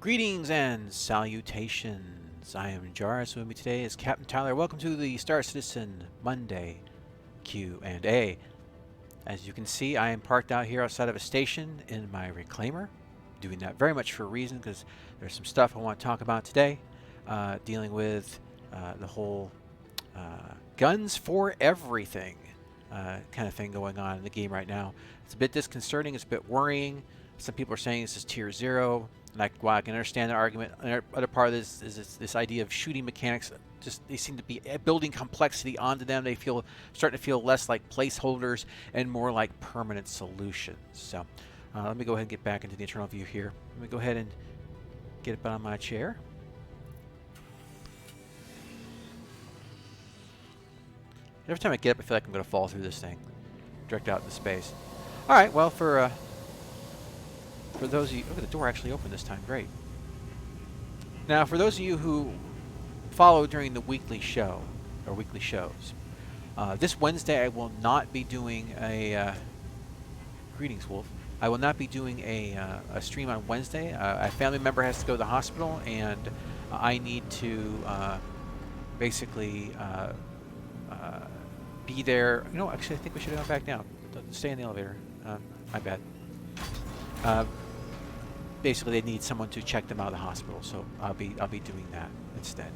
Greetings and salutations. I am Jarvis. With me today is Captain Tyler. Welcome to the Star Citizen Monday Q&A. As you can see, I am parked out here outside of a station in my Reclaimer. Doing that very much for a reason, because there's some stuff I want to talk about today, dealing with the whole guns for everything kind of thing going on in the game right now. It's a bit disconcerting. It's a bit worrying. Some people are saying this is tier 0. And while I can understand the argument, another part of this is this idea of shooting mechanics. Just they seem to be building complexity onto them. They feel starting to feel less like placeholders and more like permanent solutions. So let me go ahead and get back into the internal view here. Let me go ahead and get up on my chair. Every time I get up, I feel like I'm going to fall through this thing, direct out into space. All right, well, for those of you, look at the door actually opened this time. Great. Now, for those of you who follow during the weekly show or weekly shows, this Wednesday I will not be doing a greetings, Wolf. I will not be doing a stream on Wednesday. A family member has to go to the hospital, and I need to basically be there. You know, actually, I think we should have gone back down. Stay in the elevator. My bad. Basically, they need someone to check them out of the hospital, so I'll be doing that instead.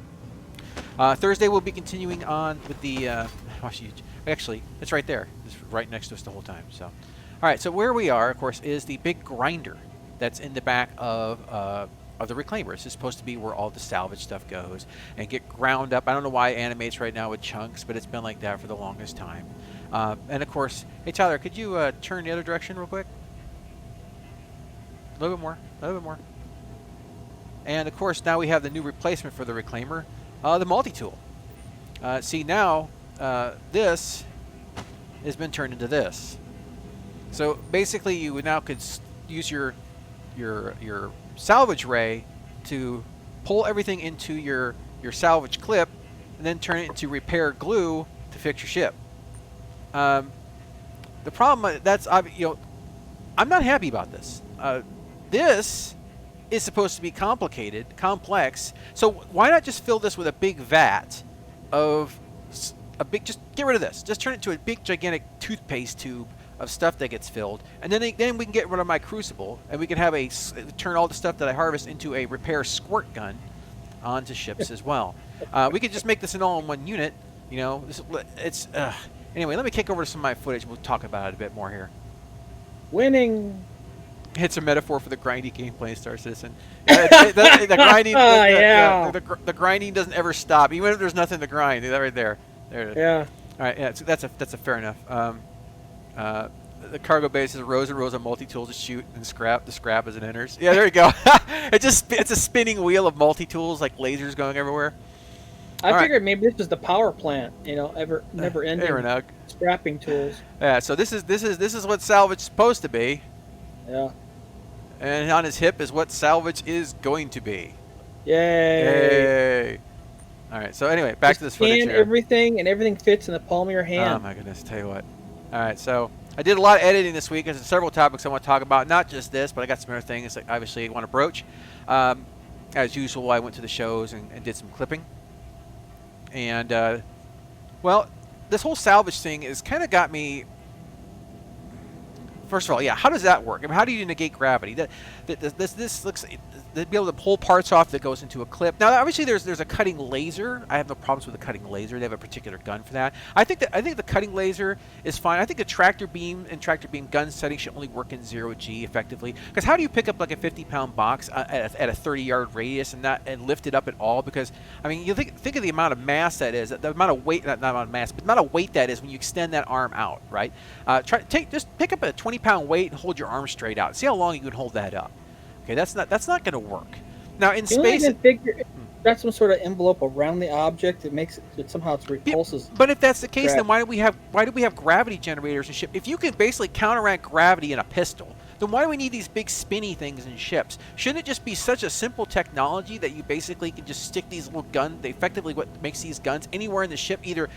Thursday we'll be continuing on with the. Actually, it's right there. It's right next to us the whole time. So, all right. So where we are, of course, is the big grinder that's in the back of the Reclaimer. This is supposed to be where all the salvage stuff goes and get ground up. I don't know why it animates right now with chunks, but it's been like that for the longest time. And of course, hey Tyler, could you turn the other direction real quick? A little bit more, a little bit more. And of course, now we have the new replacement for the Reclaimer, the multi-tool. See now, this has been turned into this. So basically, you now could use your salvage ray to pull everything into your salvage clip, and then turn it into repair glue to fix your ship. The problem that's I'm not happy about this. This is supposed to be complicated, complex. So why not just fill this with a big vat of just get rid of this. Just turn it into a big gigantic toothpaste tube of stuff that gets filled, and then we can get rid of my crucible, and we can have turn all the stuff that I harvest into a repair squirt gun onto ships as well. We could just make this an all-in-one unit. You know, anyway. Let me kick over to some of my footage. We'll talk about it a bit more here. Winning. It's a metaphor for the grindy gameplay in Star Citizen. The grinding, the grinding doesn't ever stop, even if there's nothing to grind. Right there. There it is. Yeah. All right. Yeah. So that's a fair enough. The cargo base is rows and rows of multi-tools to shoot and scrap. The scrap as it enters. Yeah. There you go. It's a spinning wheel of multi-tools, like lasers going everywhere. I figured maybe this was the power plant. You know, never ending scrapping tools. Yeah. So this is what salvage is supposed to be. Yeah. And on his hip is what salvage is going to be. Yay! All right. So anyway, back to this footage here. Everything fits in the palm of your hand. Oh my goodness! Tell you what. All right. So I did a lot of editing this week. There's several topics I want to talk about. Not just this, but I got some other things that obviously I want to broach. As usual, I went to the shows and did some clipping. And well, this whole salvage thing has kind of got me. First of all, yeah, how does that work? I mean, how do you negate gravity? This looks to be able to pull parts off that goes into a clip. Now, obviously, there's a cutting laser. I have no problems with the cutting laser. They have a particular gun for that. I think the cutting laser is fine. I think the tractor beam and tractor beam gun setting should only work in 0G effectively. Because how do you pick up like a 50-pound box at a 30-yard radius and lift it up at all? Because I mean, you think of the amount of mass that is, the amount of weight, not amount of mass, but the amount of weight that is when you extend that arm out, right? Just pick up a 20-pound weight and hold your arm straight out. See how long you can hold that up. Okay, that's not going to work. Now in space, that's some sort of envelope around the object. It makes it somehow it repulses. But if that's the case, then why do we have gravity generators and ship? If you can basically counteract gravity in a pistol, then why do we need these big spinny things in ships? Shouldn't it just be such a simple technology that you basically can just stick these little guns, effectively what makes these guns anywhere in the ship, either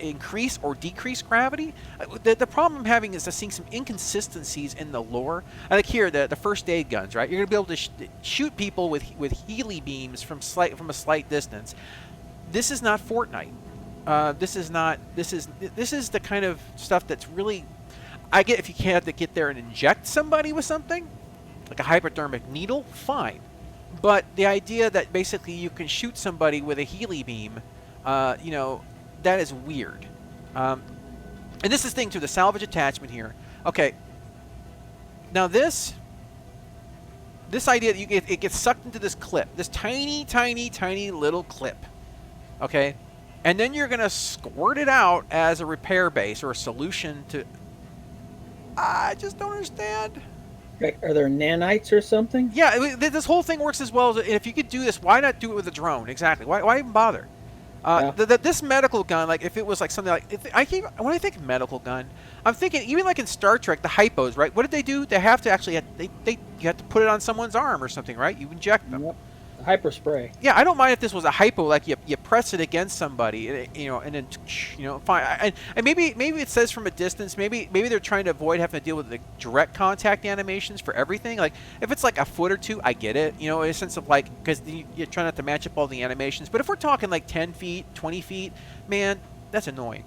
increase or decrease gravity? The problem I'm having is seeing some inconsistencies in the lore. Like here, the first aid guns, right? You're going to be able to shoot people with Healy beams from a slight distance. This is not Fortnite. This is the kind of stuff that's really, I get if you can't have to get there and inject somebody with something, like a hypodermic needle, fine. But the idea that basically you can shoot somebody with a Healy beam, you know, that is weird. And this is the thing too, the salvage attachment here. Okay. Now this idea that it gets sucked into this clip, this tiny, tiny, tiny little clip. Okay. And then you're going to squirt it out as a repair base or a solution to... I just don't understand. Are there nanites or something? Yeah, this whole thing works as well as... If you could do this, why not do it with a drone? Exactly. Why even bother? This medical gun, like if it was like something like... when I think medical gun, I'm thinking, even like in Star Trek, the hypos, right? What did they do? They have to actually... you have to put it on someone's arm or something, right? You inject them. Yep. Hyper spray. Yeah, I don't mind if this was a hypo, like you press it against somebody, you know, and then, you know, fine. And maybe it says from a distance. Maybe they're trying to avoid having to deal with the direct contact animations for everything. Like if it's like a foot or two, I get it, you know, in a sense of like, because you're trying not to match up all the animations. But if we're talking like 10 feet, 20 feet, man, that's annoying.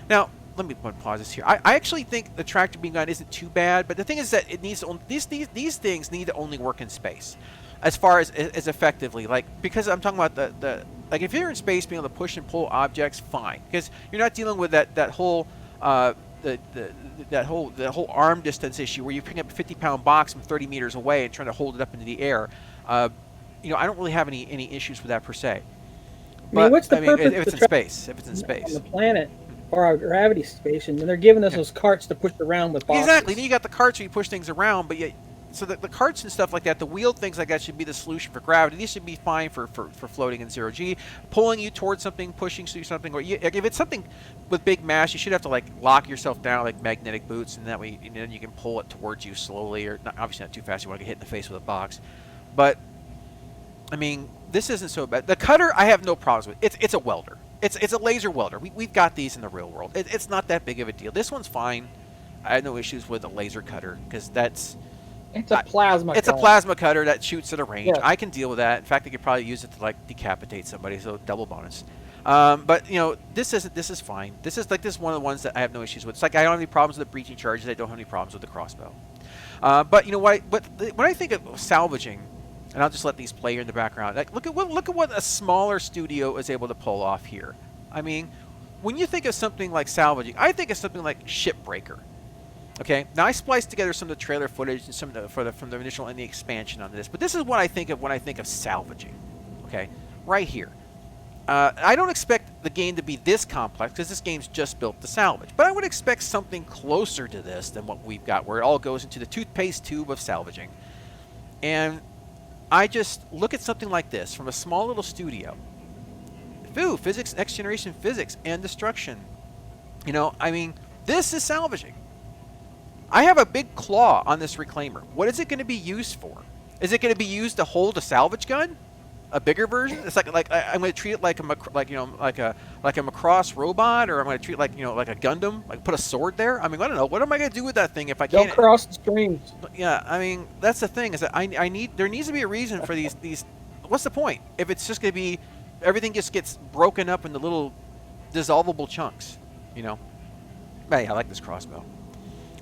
Now, let me pause this here. I actually think the tractor beam gun isn't too bad, but the thing is that it needs to, these things need to only work in space. As far as effectively, like, because I'm talking about the like, if you're in space being able to push and pull objects, fine, because you're not dealing with that whole that whole arm distance issue where you're picking up a 50-pound box from 30 meters away and trying to hold it up into the air. You know, I don't really have any issues with that per se. But I mean, what's the purpose if it's in space? If it's in space on the planet or our gravity station, and they're giving us those carts to push around with boxes. Exactly. Then you got the carts where you push things around, but yet. So the carts and stuff like that, the wheeled things like that should be the solution for gravity. These should be fine for floating in 0G. Pulling you towards something, pushing through something. Or if it's something with big mass, you should have to like lock yourself down like magnetic boots, and that way then you can pull it towards you slowly, or not, obviously not too fast. You want to get hit in the face with a box. But, I mean, this isn't so bad. The cutter, I have no problems with. It's a welder. It's a laser welder. We've got these in the real world. It's not that big of a deal. This one's fine. I have no issues with a laser cutter, because that's... It's a plasma cutter. It's a plasma cutter that shoots at a range. Yeah. I can deal with that. In fact, I could probably use it to like decapitate somebody, so double bonus. But you know, this is fine. This is one of the ones that I have no issues with. It's like I don't have any problems with the breaching charges. I don't have any problems with the crossbow. But you know what? But when I think of salvaging, and I'll just let these play here in the background. Like, look at what a smaller studio is able to pull off here. I mean, when you think of something like salvaging, I think of something like Shipbreaker. Okay, now I spliced together some of the trailer footage and some of from the initial and the expansion on this, but this is what I think of when I think of salvaging. Okay, right here. I don't expect the game to be this complex because this game's just built to salvage, but I would expect something closer to this than what we've got, where it all goes into the toothpaste tube of salvaging. And I just look at something like this from a small little studio. Ooh, physics, next generation physics and destruction. You know, I mean, this is salvaging. I have a big claw on this reclaimer. What is it going to be used for? Is it going to be used to hold a salvage gun? A bigger version? It's like I'm going to treat it like a Macross robot, or I'm going to treat it like, you know, like a Gundam, like put a sword there. I mean, I don't know. What am I going to do with that thing if I can't? Don't cross the streams. Yeah, I mean, that's the thing, is that there needs to be a reason for these. What's the point if it's just going to be everything just gets broken up into little dissolvable chunks, you know? Hey, I like this crossbow.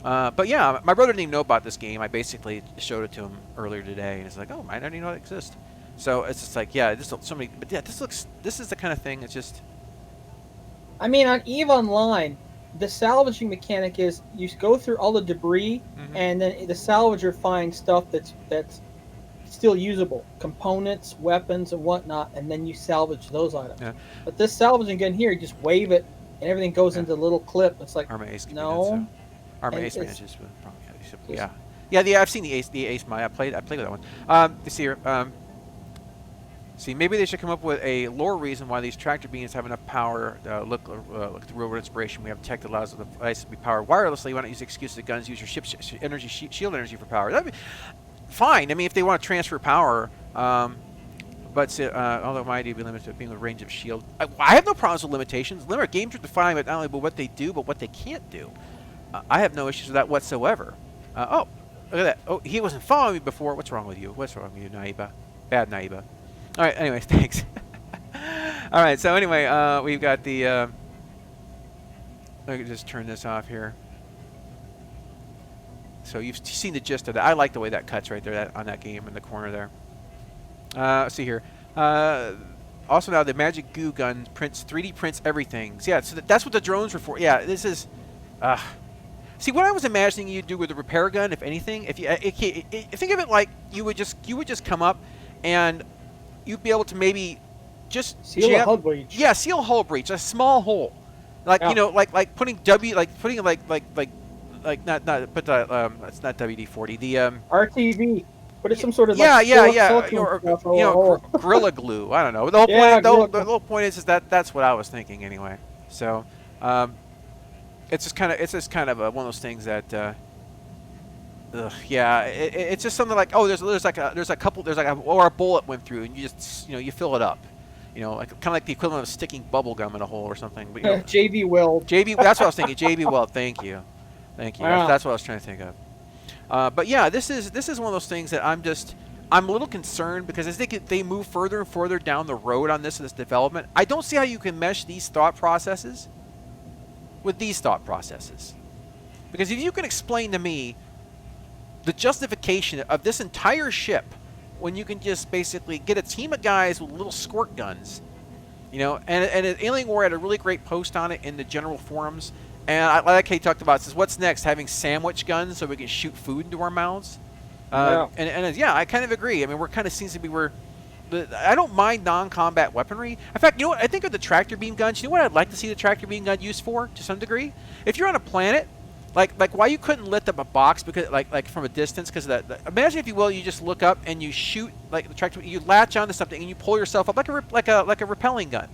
But yeah, my brother didn't even know about this game. I basically showed it to him earlier today, and he's like, "Oh, I didn't even know it exists." So it's just like, yeah, this is the kind of thing. It's just. I mean, on EVE Online, the salvaging mechanic is you go through all the debris, and then the salvager finds stuff that's still usable, components, weapons, and whatnot, and then you salvage those items. Yeah. But this salvaging gun here, you just wave it, and everything goes into a little clip. It's like, Arma Ace no. Arma Ace manages, probably, yeah. I've seen the Ace. I played with that one. You see here. See, maybe they should come up with a lore reason why these tractor beams have enough power. Look at the railroad inspiration. We have tech that allows the device to be powered wirelessly. Why not use the excuse that guns use your ship's energy, shield energy for power? That'd be fine. I mean, if they want to transfer power, but although my idea would be limited to being the range of shield, I have no problems with limitations. Remember, games are defined by not only what they do, but what they can't do. I have no issues with that whatsoever. Oh, look at that. Oh, he wasn't following me before. What's wrong with you? What's wrong with you, Naiba? Bad Naiba. All right. Anyways, thanks. All right. So anyway, we've got the. Let me just turn this off here. So you've seen the gist of that. I like the way that cuts right there on that game in the corner there. Let's see here. Also now the magic goo gun 3D prints everything. So yeah. So that's what the drones were for. Yeah. This is. See, what I was imagining you'd do with the repair gun, if anything, if you think of it like you would just come up, and you'd be able to maybe just seal a hull breach. Yeah, seal a hull breach, a small hole, like you know, like putting not but it's not WD-40. The RTV. Put it some sort of Gorilla Glue. I don't know. The whole point is that that's what I was thinking anyway. So. It's just kind of one of those things that, yeah, it's just something like, oh, there's a bullet went through, and you just you fill it up, like kind of like the equivalent of sticking bubble gum in a hole or something. But, JV Weld. That's what I was thinking. JV Weld. Thank you. Wow. That's what I was trying to think of. But yeah, this is one of those things that I'm a little concerned because as they move further and further down the road on this development, I don't see how you can mesh these thought processes with these thought processes. Because if you can explain to me the justification of this entire ship when you can just basically get a team of guys with little squirt guns, and Alienware had a really great post on it in the general forums, and I like how he talked about it, says, what's next, having sandwich guns so we can shoot food into our mouths? And yeah, I kind of agree. I mean, seems to be I don't mind non-combat weaponry. In fact, you know what? I think of the tractor beam guns. You know what I'd like to see the tractor beam gun used for, to some degree? If you're on a planet, like why you couldn't lift up a box because like from a distance, because imagine, if you will, you just look up and you shoot like the tractor. You latch onto something and you pull yourself up like a repelling gun.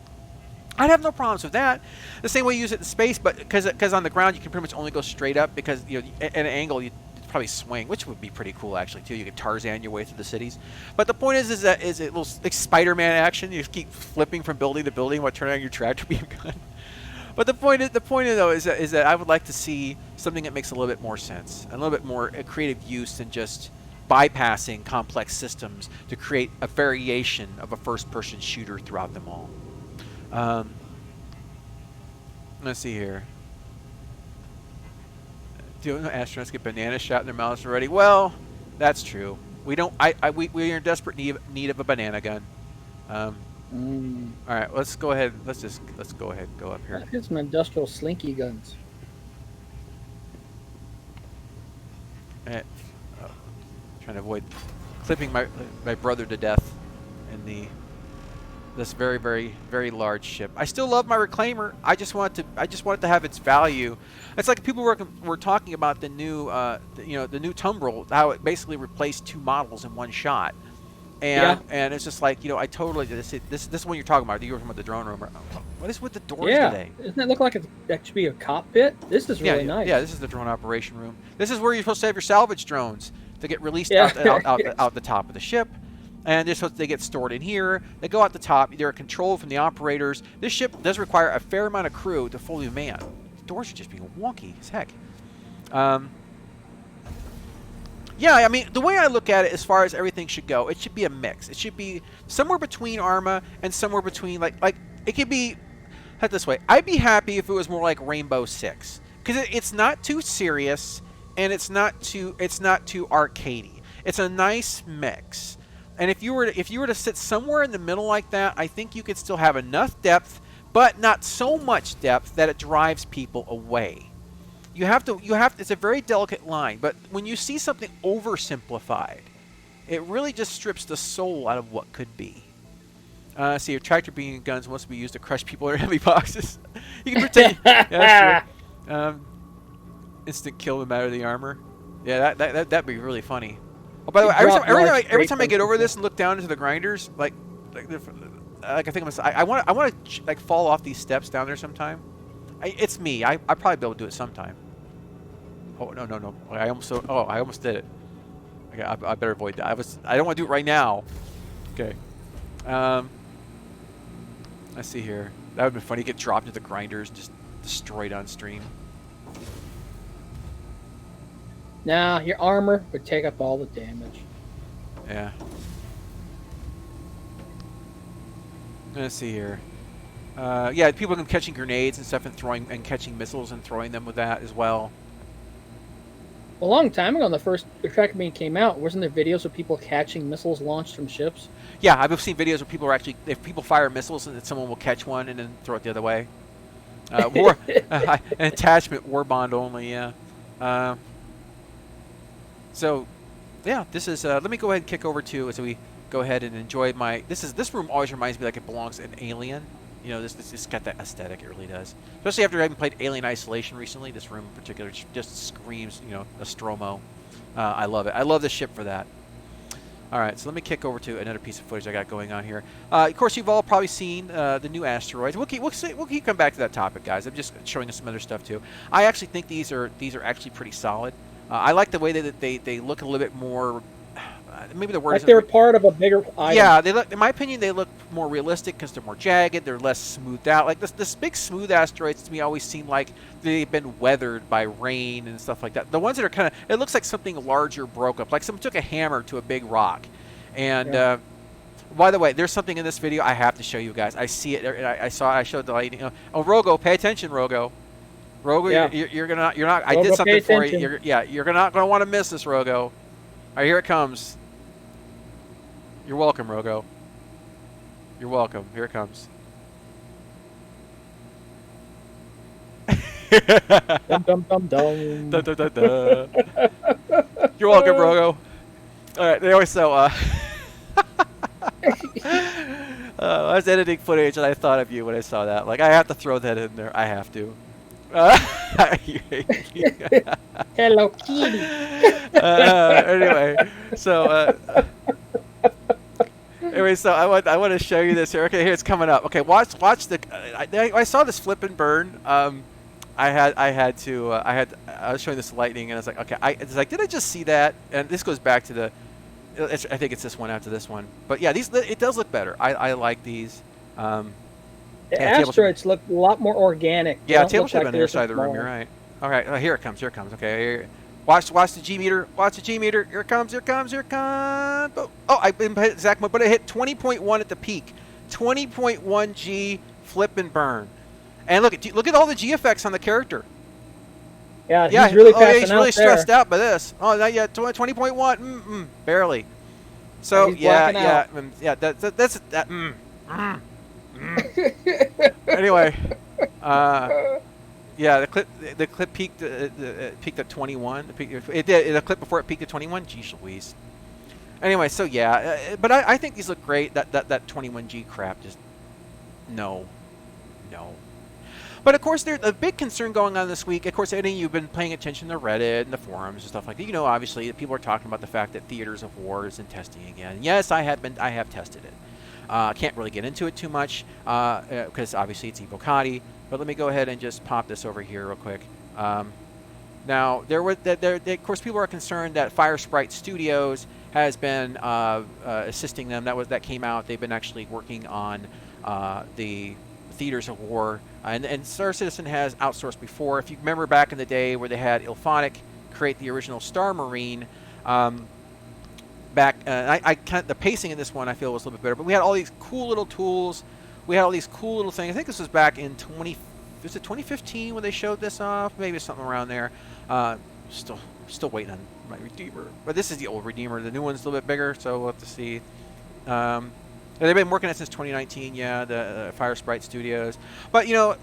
I'd have no problems with that. The same way you use it in space, but because on the ground you can pretty much only go straight up because at an angle you probably swing, which would be pretty cool actually too. You could Tarzan your way through the cities. But the point is it little like Spider-Man action. You just keep flipping from building to building while turning on your tractor beam gun. But the point though is that I would like to see something that makes a little bit more sense, a little bit more creative use than just bypassing complex systems to create a variation of a first-person shooter throughout them all. Let's see here. Do astronauts get bananas shot in their mouths already? Well, that's true. We don't. We are in desperate need of a banana gun. All right, let's go ahead. Let's go ahead and go up here. Get some industrial slinky guns. Trying to avoid clipping my brother to death in this very, very, very large ship. I still love my Reclaimer. I just want it to have its value. It's like people were talking about the new the new Tumbril, how it basically replaced two models in one shot. And it's just like, I totally this is what you're talking about. You were talking about the drone room. What is with the doors today? Doesn't it look like that should be a cockpit? This is really nice. Yeah, this is the drone operation room. This is where you're supposed to have your salvage drones to get released out the top of the ship. And they get stored in here. They go out the top. They're controlled from the operators. This ship does require a fair amount of crew to fully man. The doors are just being wonky as heck. Yeah, I mean, the way I look at it as far as everything should go, it should be a mix. It should be somewhere between Arma and somewhere between, like it could be, put it this way, I'd be happy if it was more like Rainbow Six. Because it's not too serious, and it's not too arcadey. It's a nice mix. And if you were to sit somewhere in the middle like that, I think you could still have enough depth, but not so much depth that it drives people away. You have to, it's a very delicate line, but when you see something oversimplified, it really just strips the soul out of what could be. See, your tractor beam guns must be used to crush people in heavy boxes. You can pretend. Yeah, that's true. Instant kill no matter the armor. Yeah, that'd be really funny. Oh, by the way, every time I get over this and look down into the grinders, like like I think I want to like fall off these steps down there sometime. It's me. I probably be able to do it sometime. Oh no! I almost did it. Okay, I better avoid that. I don't want to do it right now. Okay. Let's see here. That would be funny. Get dropped into the grinders, and just destroyed on stream. Nah, your armor would take up all the damage. Yeah. Let's see here. Yeah, people have been catching grenades and stuff and catching missiles and throwing them with that as well. A long time ago, when the first Track Beam came out, wasn't there videos of people catching missiles launched from ships? Yeah, I've seen videos where people are actually, if people fire missiles and someone will catch one and then throw it the other way. An attachment war bond only, yeah. So, yeah, this is. Let me go ahead and kick over to as we go ahead and enjoy my. This room always reminds me like it belongs in Alien. You know, this got that aesthetic. It really does. Especially after having played Alien Isolation recently, this room in particular just screams, you know, Nostromo. I love it. I love the ship for that. All right, so let me kick over to another piece of footage I got going on here. Of course, you've all probably seen the new asteroids. We'll keep coming back to that topic, guys. I'm just showing us some other stuff too. I actually think these are actually pretty solid. I like the way that they look a little bit more. Maybe the word like they're part of a bigger item. Yeah, they look. In my opinion, they look more realistic because they're more jagged. They're less smoothed out. Like this big smooth asteroids to me always seem like they've been weathered by rain and stuff like that. The ones that are kind of, it looks like something larger broke up, like someone took a hammer to a big rock. And Yeah. By the way, there's something in this video I have to show you guys. I see it. I showed the lighting. Oh, Rogo, pay attention, Rogo. Rogo, Yeah. you're not. I Rogo, did something pay for you. attention. You're not going to want to miss this, Rogo. All right, here it comes. You're welcome, Rogo. You're welcome. Here it comes. Dum dum dum dum. Da, da, da, da. You're welcome, Rogo. All right. Anyway, so I was editing footage and I thought of you when I saw that. Like, I have to throw that in there. I have to. Hello Kitty. Anyway, so I want to show you this here. Okay, here it's coming up. Okay, watch the. I saw this flip and burn. I was showing this lightning and I was like, okay, it's like, did I just see that? And this goes back to the. I think it's this one after this one. But yeah, it does look better. I like these. The asteroids look a lot more organic. Yeah, table should have been on the other side of the room. You're right. All right, here it comes. Here it comes. Okay, here. Watch the G meter. Watch the G meter. Here it comes. Here it comes. Here it comes. Oh, I hit Zach, but it hit 20.1 at the peak. 20.1 G flip and burn. And look at all the G effects on the character. Yeah, he's really passing yeah, he's really out stressed there. out by this. Oh, not yet. 20.1. Barely. So yeah. That's that. Anyway, yeah, the clip peaked at 21. The clip before it peaked at 21. Geez Louise. Anyway, so yeah, but I think these look great. That 21G crap just no. But of course, there's a big concern going on this week. Of course, any of you've been paying attention to Reddit and the forums and stuff like that. You know, obviously, people are talking about the fact that Theaters of War is in testing again. Yes, I have tested it. I can't really get into it too much because obviously it's Evocati. But let me go ahead and just pop this over here real quick. Now, of course, people are concerned that Firesprite Studios has been assisting them. That came out. They've been actually working on the Theaters of War, and Star Citizen has outsourced before. If you remember back in the day where they had Ilphonic create the original Star Marine. The pacing in this one I feel was a little bit better, but we had all these cool little tools. We had all these cool little things. I think this was back in 2015 when they showed this off? Maybe something around there. Still waiting on my Redeemer, but this is the old Redeemer. The new one's a little bit bigger, so we'll have to see. They've been working on it since 2019. Yeah, the Firesprite Studios. But you know,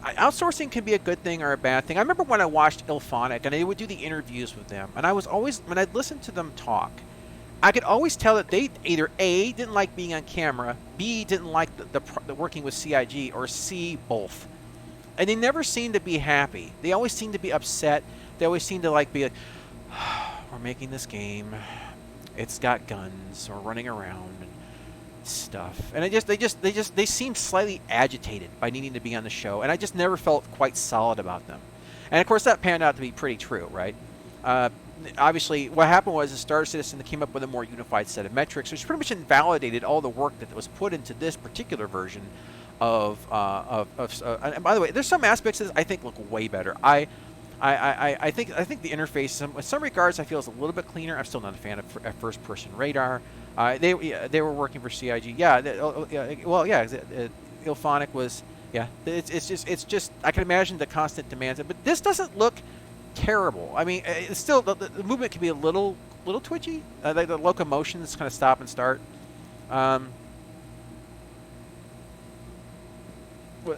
outsourcing can be a good thing or a bad thing. I remember when I watched Ilphonic and they would do the interviews with them, and I was always, when I'd listen to them talk, I could always tell that they either A, didn't like being on camera, B, didn't like the working with CIG, or C, both. And they never seemed to be happy. They always seemed to be upset. They always seemed to be like, we're making this game. It's got guns. We're running around. stuff. And they seem slightly agitated by needing to be on the show, and I just never felt quite solid about them. And of course, that panned out to be pretty true, right? Obviously, what happened was the Star Citizen came up with a more unified set of metrics, which pretty much invalidated all the work that was put into this particular version of. And by the way, there's some aspects of this I think look way better. I think the interface, in some regards, I feel is a little bit cleaner. I'm still not a fan of first-person radar. They were working for CIG. Yeah. Ilphonic was. Yeah. It's just I can imagine the constant demands, but this doesn't look terrible. I mean, it's still the movement can be a little twitchy. Like the locomotions kind of stop and start. Yeah,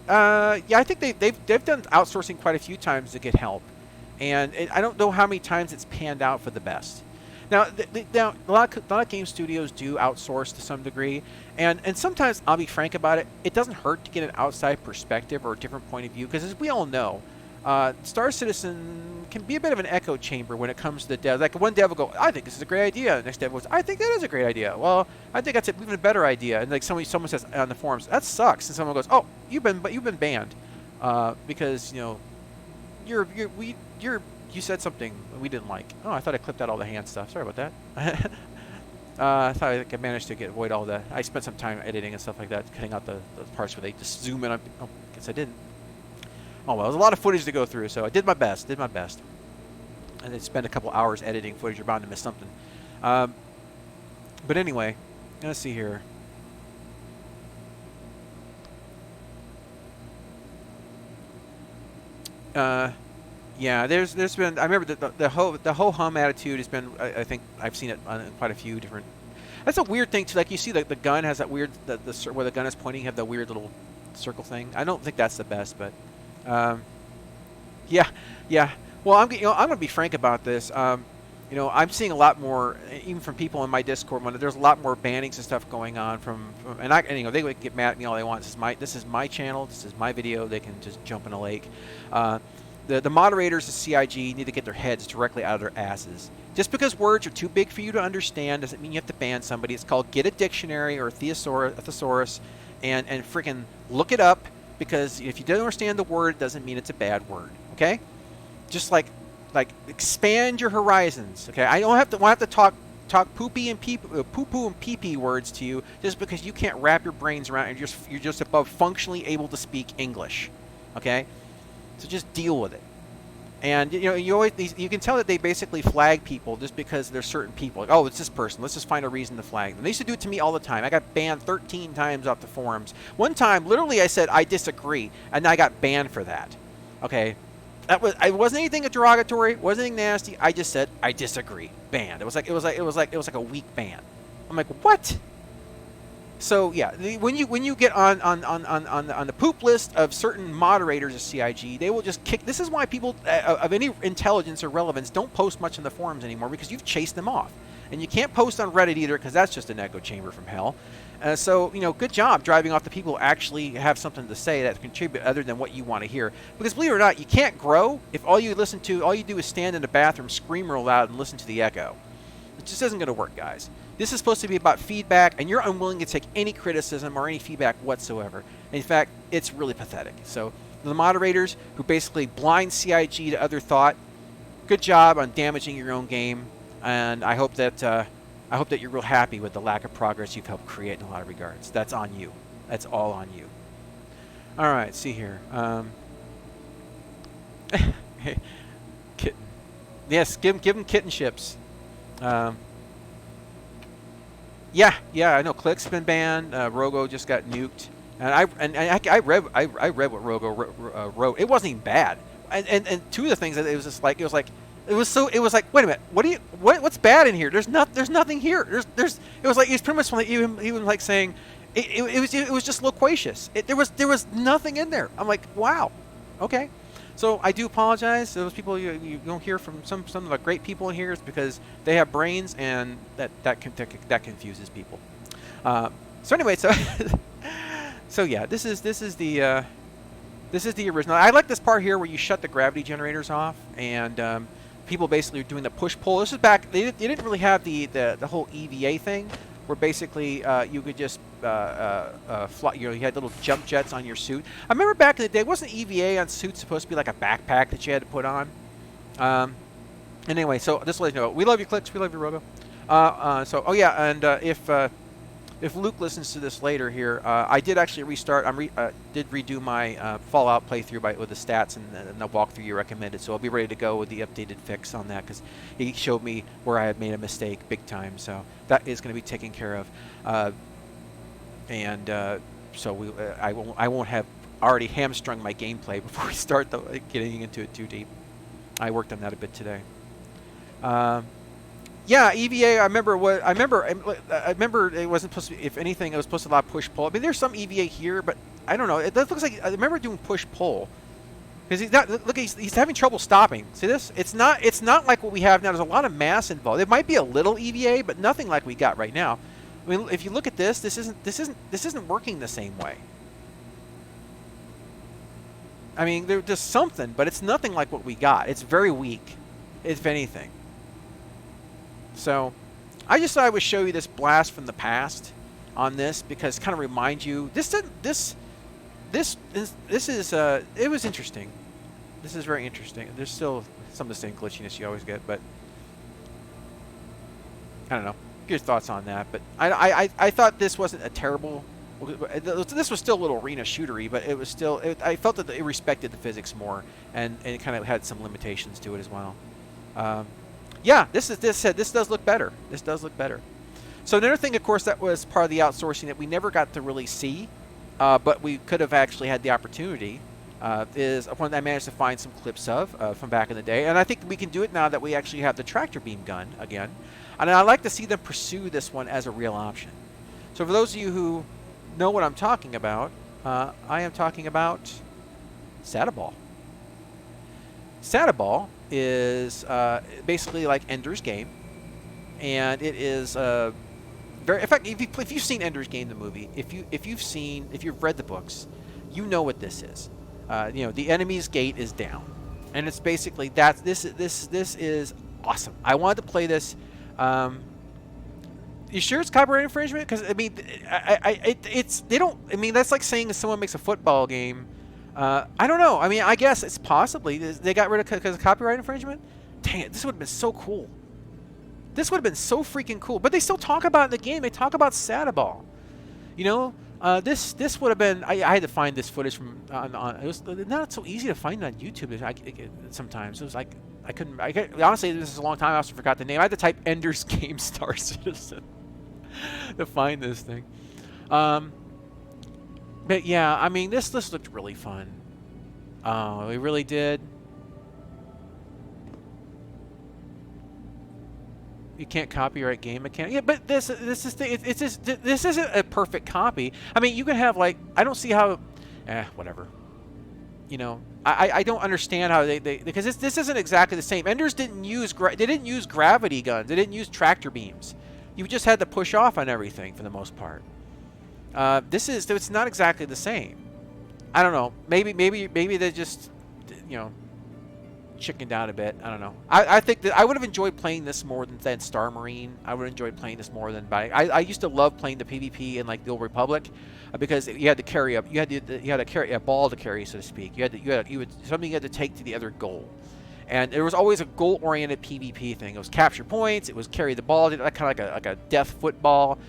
I think they've done outsourcing quite a few times to get help, and I don't know how many times it's panned out for the best. Now, a lot of game studios do outsource to some degree, and sometimes I'll be frank about it. It doesn't hurt to get an outside perspective or a different point of view, because as we all know, Star Citizen can be a bit of an echo chamber when it comes to the dev. Like one dev will go, "I think this is a great idea." The next dev goes, "I think that is a great idea." Well, I think that's an even better idea. And like someone says on the forums, "That sucks," and someone goes, "Oh, you've been banned because you said something we didn't like." Oh, I thought I clipped out all the hand stuff. Sorry about that. I thought I managed to avoid all that. I spent some time editing and stuff like that, cutting out the parts where they just zoom in. Oh, guess I didn't. Oh well, it was a lot of footage to go through, so I did my best. And then spend a couple hours editing footage. You're bound to miss something. But anyway, let's see here. Yeah, there's been. I remember the whole hum attitude has been. I think I've seen it on quite a few different. That's a weird thing too. Like you see, the gun has that weird where the gun is pointing, have the weird little circle thing. I don't think that's the best, but yeah. Well, I'm gonna be frank about this. I'm seeing a lot more, even from people in my Discord. There's a lot more bannings and stuff going on and they would get mad at me all they want. This is my channel. This is my video. They can just jump in a lake. The moderators of CIG need to get their heads directly out of their asses. Just because words are too big for you to understand doesn't mean you have to ban somebody. It's called get a dictionary or a thesaurus and freaking look it up, because if you don't understand the word, it doesn't mean it's a bad word. Okay? Just like expand your horizons. Okay? I don't have to talk poo-poo and pee-pee words to you just because you can't wrap your brains around and you're just above functionally able to speak English. Okay? So just deal with it. And you can tell that they basically flag people just because there's certain people. Like, oh, it's this person. Let's just find a reason to flag them. They used to do it to me all the time. I got banned 13 times off the forums. One time, literally, I said I disagree, and I got banned for that. Okay, it wasn't anything derogatory. It wasn't anything nasty. I just said I disagree. Banned. It was like a week ban. I'm like, what? So yeah, when you get on the poop list of certain moderators of CIG, they will just kick. This is why people of any intelligence or relevance don't post much in the forums anymore, because you've chased them off. And you can't post on Reddit either, because that's just an echo chamber from hell. So good job driving off the people who actually have something to say that contribute other than what you want to hear. Because believe it or not, you can't grow if all you do is stand in the bathroom, scream real loud, and listen to the echo. It just isn't going to work, guys. This is supposed to be about feedback, and you're unwilling to take any criticism or any feedback whatsoever. In fact, it's really pathetic. So the moderators who basically blind CIG to other thought, good job on damaging your own game, and I hope that you're real happy with the lack of progress you've helped create in a lot of regards. That's on you. That's all on you. All right, see here. Kitten. Yes, give them kitten ships. Yeah, I know. Click's been banned. Rogo just got nuked, and I read what Rogo wrote. It wasn't even bad. And two of the things that it was just like it was like, wait a minute, what's bad in here? There's nothing here. It was like he's pretty much like even like saying it was just loquacious. There was nothing in there. I'm like, wow, okay. So I do apologize to those people you don't hear from. Some of the great people in here is because they have brains, and that confuses people. So anyway, so yeah, this is the original. I like this part here where you shut the gravity generators off, and people basically are doing the push pull. This is back. They didn't really have the whole EVA thing, where basically you could just fly. You know, you had little jump jets on your suit. I remember back in the day, wasn't EVA on suits supposed to be like a backpack that you had to put on? Anyway, so just to let you know, we love you, Clicks. We love you, Robo. So, oh yeah, and if Luke listens to this later here, I did actually restart. Did redo my Fallout playthrough with the stats and the walkthrough you recommended. So I'll be ready to go with the updated fix on that because he showed me where I had made a mistake big time. So that is going to be taken care of. So I won't have already hamstrung my gameplay before we start getting into it too deep. I worked on that a bit today. Yeah, EVA. I remember it wasn't supposed to be. If anything, it was supposed to allow push pull. I mean, there's some EVA here, but I don't know. It looks like I remember doing push pull because he's not. Look, he's having trouble stopping. See this? It's not like what we have now. There's a lot of mass involved. It might be a little EVA, but nothing like we got right now. I mean, if you look at this, this isn't working the same way. I mean, there's just something, but it's nothing like what we got. It's very weak, if anything. So, I just thought I would show you this blast from the past on this because it kind of reminds you. It was interesting. This is very interesting. There's still some of the same glitchiness you always get, but I don't know. Your thoughts on that? But I thought this wasn't a terrible. This was still a little arena shootery, but it was still. I felt that it respected the physics more, and it kind of had some limitations to it as well. Yeah, this does look better. This does look better. So another thing, of course, that was part of the outsourcing that we never got to really see, but we could have actually had the opportunity, is one that I managed to find some clips of from back in the day. And I think we can do it now that we actually have the tractor beam gun again. And I'd like to see them pursue this one as a real option. So for those of you who know what I'm talking about, I am talking about Sadaball. Sadaball is basically like Ender's Game, and it is very. In fact, if you've seen Ender's Game, the movie, if you've read the books, you know what this is. You know, the enemy's gate is down, and it's basically that. This is awesome. I wanted to play this. You sure it's copyright infringement? Because I mean, they don't. I mean, that's like saying if someone makes a football game. I don't know. I mean, I guess it's possibly they got rid of because of copyright infringement. Dang it! This would have been so cool. This would have been so freaking cool. But they still talk about it in the game. They talk about Sadaball. You know, this would have been. I had to find this footage from on. It was not so easy to find on YouTube. Sometimes it was like I couldn't. Honestly, this is a long time. I also forgot the name. I had to type Ender's Game Star Citizen to find this thing. But yeah, I mean, this looked really fun. We really did. You can't copyright game mechanic. Yeah, but this isn't a perfect copy. I mean, you can have like I don't see how. Whatever. You know, I don't understand how they because this isn't exactly the same. Enders didn't use gravity guns. They didn't use tractor beams. You just had to push off on everything for the most part. It's not exactly the same. I don't know. Maybe they just, you know, chickened out a bit. I don't know. I think that I would have enjoyed playing this more than Star Marine. I would have enjoyed playing this more than I used to love playing the PvP in like the Old Republic, because you had to carry up. You had to carry a ball to carry, so to speak. Something you had to take to the other goal. And there was always a goal-oriented PvP thing. It was capture points. It was carry the ball. Kind of like a death football.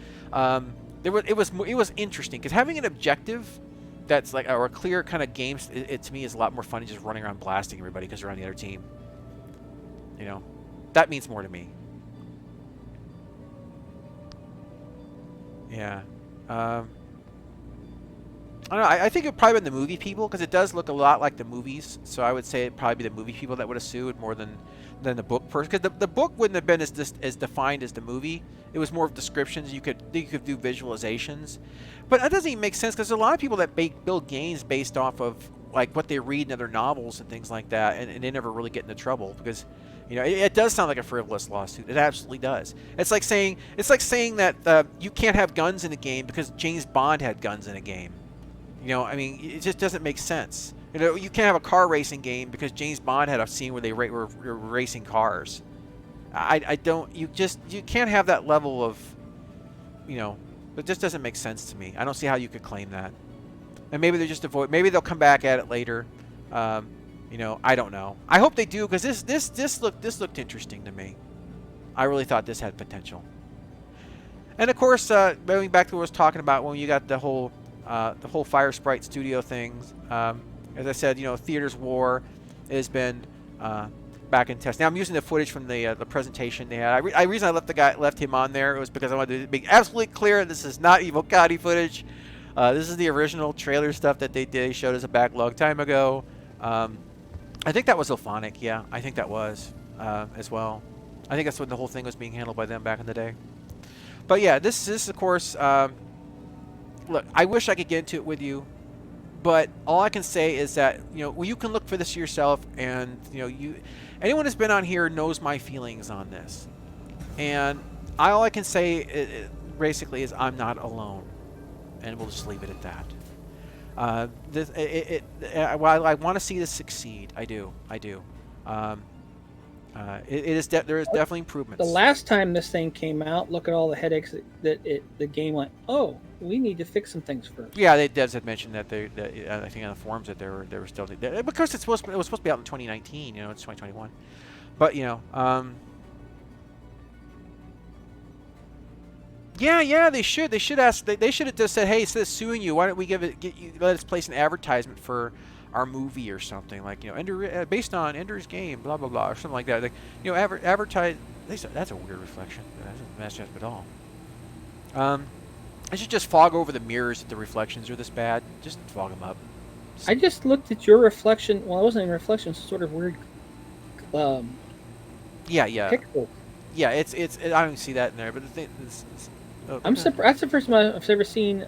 It was interesting because having an objective that's like or a clear kind of game, it to me is a lot more fun than just running around blasting everybody because they're on the other team. You know, that means more to me. Yeah. I don't know. I think it would probably been the movie people because it does look a lot like the movies. So I would say it'd probably be the movie people that would have sued more than the book person. Because the book wouldn't have been as defined as the movie. It was more of descriptions. You could do visualizations, but that doesn't even make sense because there's a lot of people that build games based off of like what they read in other novels and things like that, and they never really get into trouble because. You know, it does sound like a frivolous lawsuit. It absolutely does. It's like saying that you can't have guns in a game because James Bond had guns in a game. You know, I mean, it just doesn't make sense. You know, you can't have a car racing game because James Bond had a scene where they were racing cars. You can't have that level of, you know, it just doesn't make sense to me. I don't see how you could claim that. And maybe they're just maybe they'll come back at it later. You know, I don't know. I hope they do, because this looked interesting to me. I really thought this had potential. And of course, going back to what I was talking about when you got the whole Fire Sprite Studio things. As I said, you know, Theaters War has been back in test. Now I'm using the footage from the presentation they had. The reason I left him on there was because I wanted to be absolutely clear this is not Evocati footage. This is the original trailer stuff that they did. They showed us a backlog time ago. I think that was Ophonic. Yeah, I think that was as well. I think that's when the whole thing was being handled by them back in the day. But yeah, this is of course. Look, I wish I could get into it with you, but all I can say is that, you know, well, you can look for this yourself, and you know, anyone who's been on here knows my feelings on this, and all I can say basically is I'm not alone, and we'll just leave it at that. While I want to see this succeed, I do. There is definitely improvements. The last time this thing came out, look at all the headaches that the game went. Oh, we need to fix some things first. Yeah, devs had mentioned that I think on the forums that they were still, because it was supposed to be out in 2019. You know, it's 2021. But you know, yeah, they should ask. They should have just said, hey, instead of suing you, why don't we let us place an advertisement for our movie or something, like, you know, based on Ender's Game, blah blah blah, or something like that. Like, you know, advertise. That's a weird reflection. That doesn't match up at all. I should just fog over the mirrors if the reflections are this bad. Just fog them up. I just looked at your reflection. Well, it wasn't a reflection. It's sort of weird. Yeah. Pixel. Yeah, it's. I don't see that in there, but the thing is. I'm surprised. That's the first time I've ever seen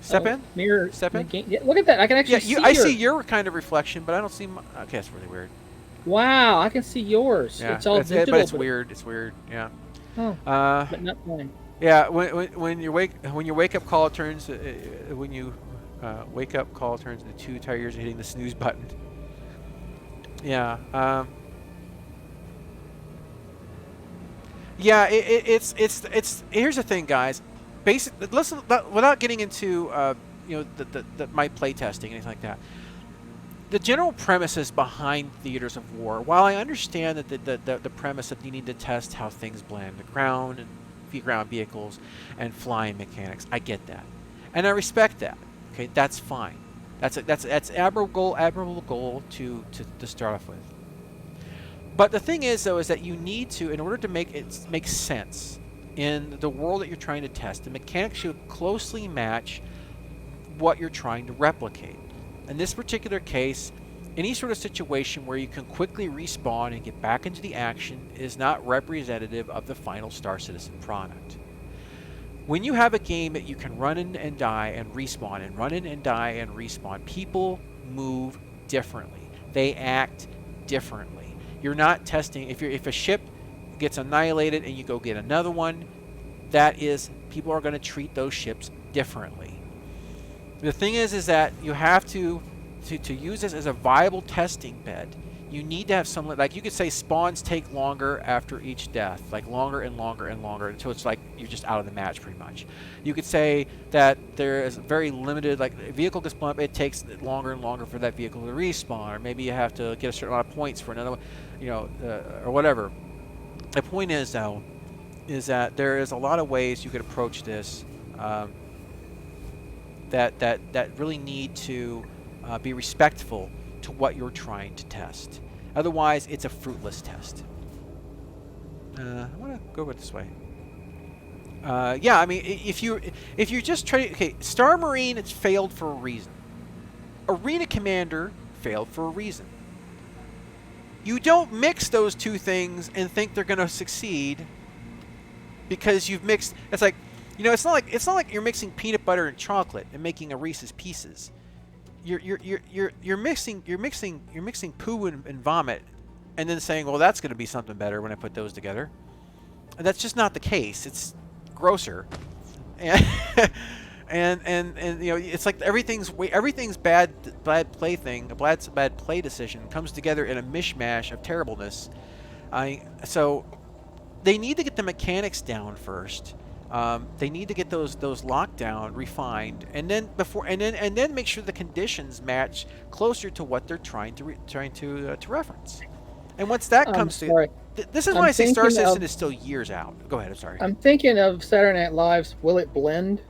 mirror. Step in. Game. Yeah, look at that. I can actually see. I see your kind of reflection, but I don't see. Okay, that's really weird. Wow, I can see yours. Yeah, it's all digital, but it's weird. It's weird. Yeah. Oh. But not mine. Yeah, when your wake up call turns wake up call turns into 2 entire years of hitting the snooze button. Yeah. Yeah. It's. Here's the thing, guys. Listen, without getting into you know, my play testing and anything like that. The general premises behind Theaters of War, while I understand that the premise of needing to test how things blend, the ground and ground vehicles and flying mechanics, I get that, and I respect that. Okay, that's fine. That's admirable goal to start off with. But the thing is, though, is that you need to, in order to make it make sense in the world that you're trying to test, the mechanics should closely match what you're trying to replicate. In this particular case, any sort of situation where you can quickly respawn and get back into the action is not representative of the final Star Citizen product. When you have a game that you can run in and die and respawn, and run in and die and respawn, people move differently. They act differently. You're not testing. If a ship gets annihilated and you go get another one, people are going to treat those ships differently. The thing is that you have to use this as a viable testing bed. You need to have some, like, you could say spawns take longer after each death, like longer and longer and longer, until it's like you're just out of the match pretty much. You could say that there is very limited, like, a vehicle gets blown up, it takes longer and longer for that vehicle to respawn, or maybe you have to get a certain amount of points for another one, you know, or whatever. The point is, though, is that there is a lot of ways you could approach this that really need to be respectful to what you're trying to test. Otherwise, it's a fruitless test. I want to go this way. Yeah, I mean, if you're just trying, okay, Star Marine, it's failed for a reason. Arena Commander failed for a reason. You don't mix those two things and think they're going to succeed because you've mixed. It's like, you know, it's not like you're mixing peanut butter and chocolate and making a Reese's Pieces. You're mixing poo and vomit, and then saying, well, that's going to be something better when I put those together. And that's just not the case. It's grosser, and you know, it's like everything's bad plaything, a bad play decision comes together in a mishmash of terribleness. So they need to get the mechanics down first. They need to get those lockdown refined, and then make sure the conditions match closer to what they're trying to reference. And once that I'm comes to, sorry. this is I'm why I say Star thinking Citizen of- is still years out. Go ahead. I'm sorry. I'm thinking of Saturday Night Live's Will It Blend?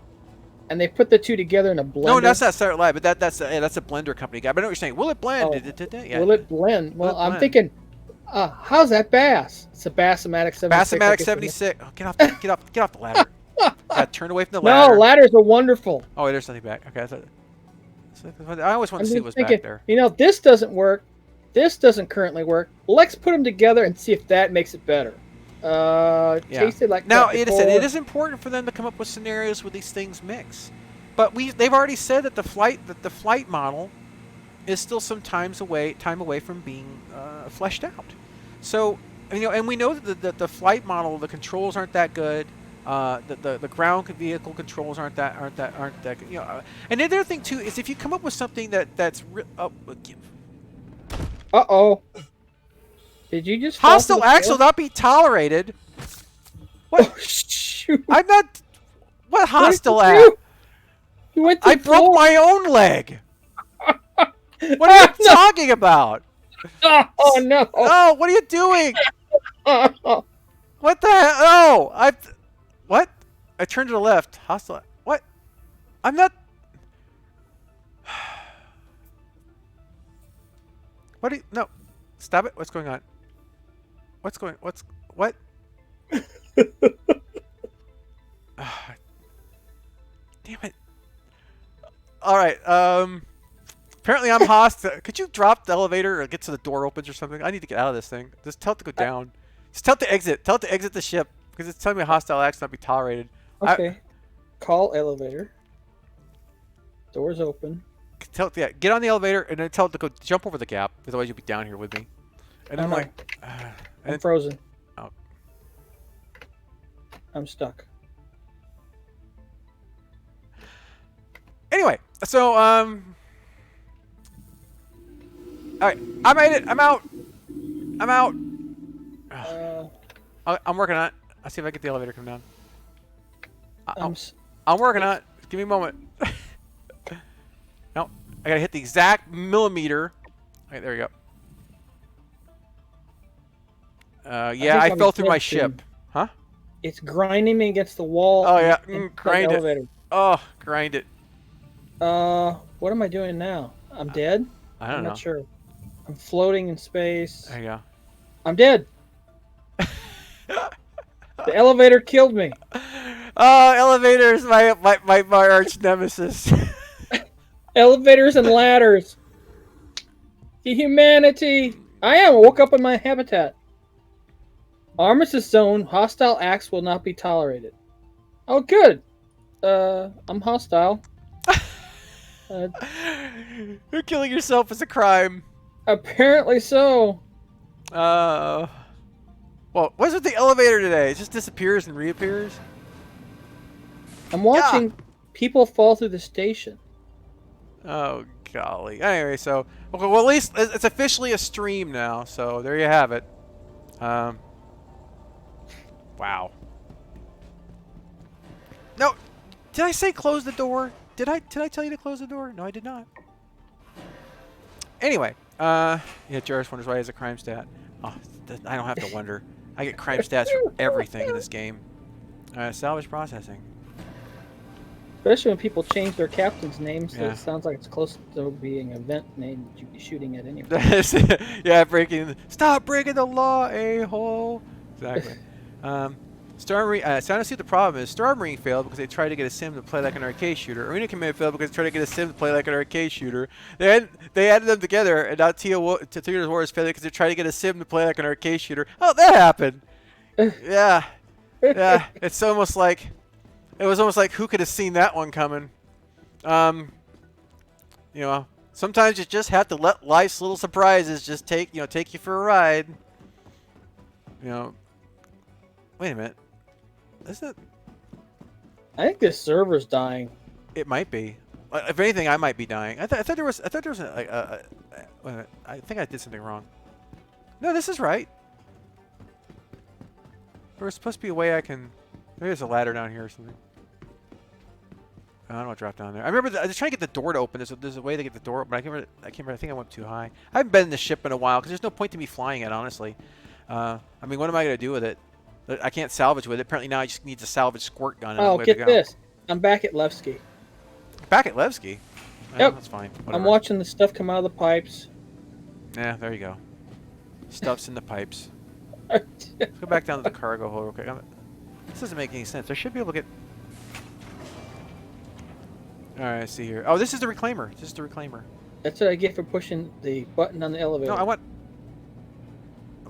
And they put the two together in a blender. No, that's not Saturday Live, but that's a Blender company guy. But I know what you're saying. Will it blend? Oh, Yeah. Will It Blend? Will Well, it I'm blend? thinking, how's that bass? It's a Bassmatic 76. Bassmatic 76. Oh, get off the ladder. Yeah, turn away from the No, ladder. ladders are wonderful. Oh, there's something back. Okay, I always want I'm to see just what's thinking, back there. this doesn't work. This doesn't currently work. Let's put them together and see if that makes it better. Yeah. Tasted like Now, that it before. is important for them to come up with scenarios where these things mix. But they've already said that the flight model is still some time away from being fleshed out. So, and we know that the flight model, the controls aren't that good. The ground vehicle controls aren't that good. And the other thing too is if you come up with something that's Uh-oh. Did you just fall hostile through the acts will floor? not be tolerated. What? Oh, shoot. I'm not. What hostile What did act? you do? You went to I the broke floor. my own leg. What are you talking about? Oh, no. Oh, what are you doing? Oh. What the hell? Oh, what? I turned to the left. Hostile. What? I'm not. What? No. Stop it. What's going on? What? Damn it. All right. Apparently I'm hostile. Could you drop the elevator or get to the door opens or something? I need to get out of this thing. Just tell it to go down. Just tell it to exit. Tell it to exit the ship because it's telling me hostile acts not be tolerated. Okay. Call elevator. Doors open. Tell it, yeah, get on the elevator and then tell it to go jump over the gap. Otherwise you'll be down here with me. And I then know. like, I'm frozen. Oh. I'm stuck. Anyway, so all right, I made it. I'm out. I'm working on it. I'll see if I get the elevator to come down. I'm working on it. Give me a moment. No, I gotta hit the exact millimeter. All right, there you go. Yeah, I fell through my ship. Huh? It's grinding me against the wall. Oh yeah, and grind the it. elevator. Oh, grind it. What am I doing now? I'm dead? I don't I'm know. not sure. I'm floating in space. There you go. I'm dead. The elevator killed me. Oh, elevators, my arch nemesis. Elevators and ladders. The humanity. I woke up in my habitat. Armistice zone. Hostile acts will not be tolerated. Oh, good. I'm hostile. Killing yourself is a crime. Apparently so. Well, what's with the elevator today? It just disappears and reappears. I'm watching people fall through the station. Oh golly. Anyway, so okay, well at least it's officially a stream now. So there you have it. Wow. No, did I say close the door? Did I tell you to close the door? No, I did not. Anyway, yeah, Jarvis wonders why he has a crime stat. Oh, I don't have to wonder. I get crime stats for everything in this game. Salvage processing. Especially when people change their captain's name, so Yeah. it sounds like it's close to being an event name that you'd be shooting at anyway. Yeah, stop breaking the law, a-hole. Exactly. Star Marine, so I don't see what the problem is. Star Marine failed because they tried to get a sim to play like an arcade shooter. Arena Command failed because they tried to get a sim to play like an arcade shooter. They added them together, and now Theater's War is failed because they tried to get a sim to play like an arcade shooter. Oh, that happened. Yeah. Yeah, it's almost like... It was almost like who could have seen that one coming. You know, sometimes you just have to let life's little surprises just take you for a ride. You know. Wait a minute. Is it? I think this server's dying. It might be. If anything, I might be dying. I thought there was wait a minute. I think I did something wrong. No, this is right. There was supposed to be a way I can. Maybe there's a ladder down here or something. I don't want to drop down there. I remember I was trying to get the door to open. There's a way to get the door open, but I can't remember. I think I went too high. I haven't been in the ship in a while because there's no point to me flying it, honestly. I mean, what am I going to do with it? I can't salvage with it. Apparently now I just need to salvage squirt gun. Oh, get this. I'm back at Levski. Back at Levski? Yep. That's fine. Whatever. I'm watching the stuff come out of the pipes. Yeah, there you go. Stuff's in the pipes. Let's go back down to the cargo hold real quick. This doesn't make any sense. I should be able to get... Alright, see here. Oh, this is the reclaimer. This is the reclaimer. That's what I get for pushing the button on the elevator. No, I want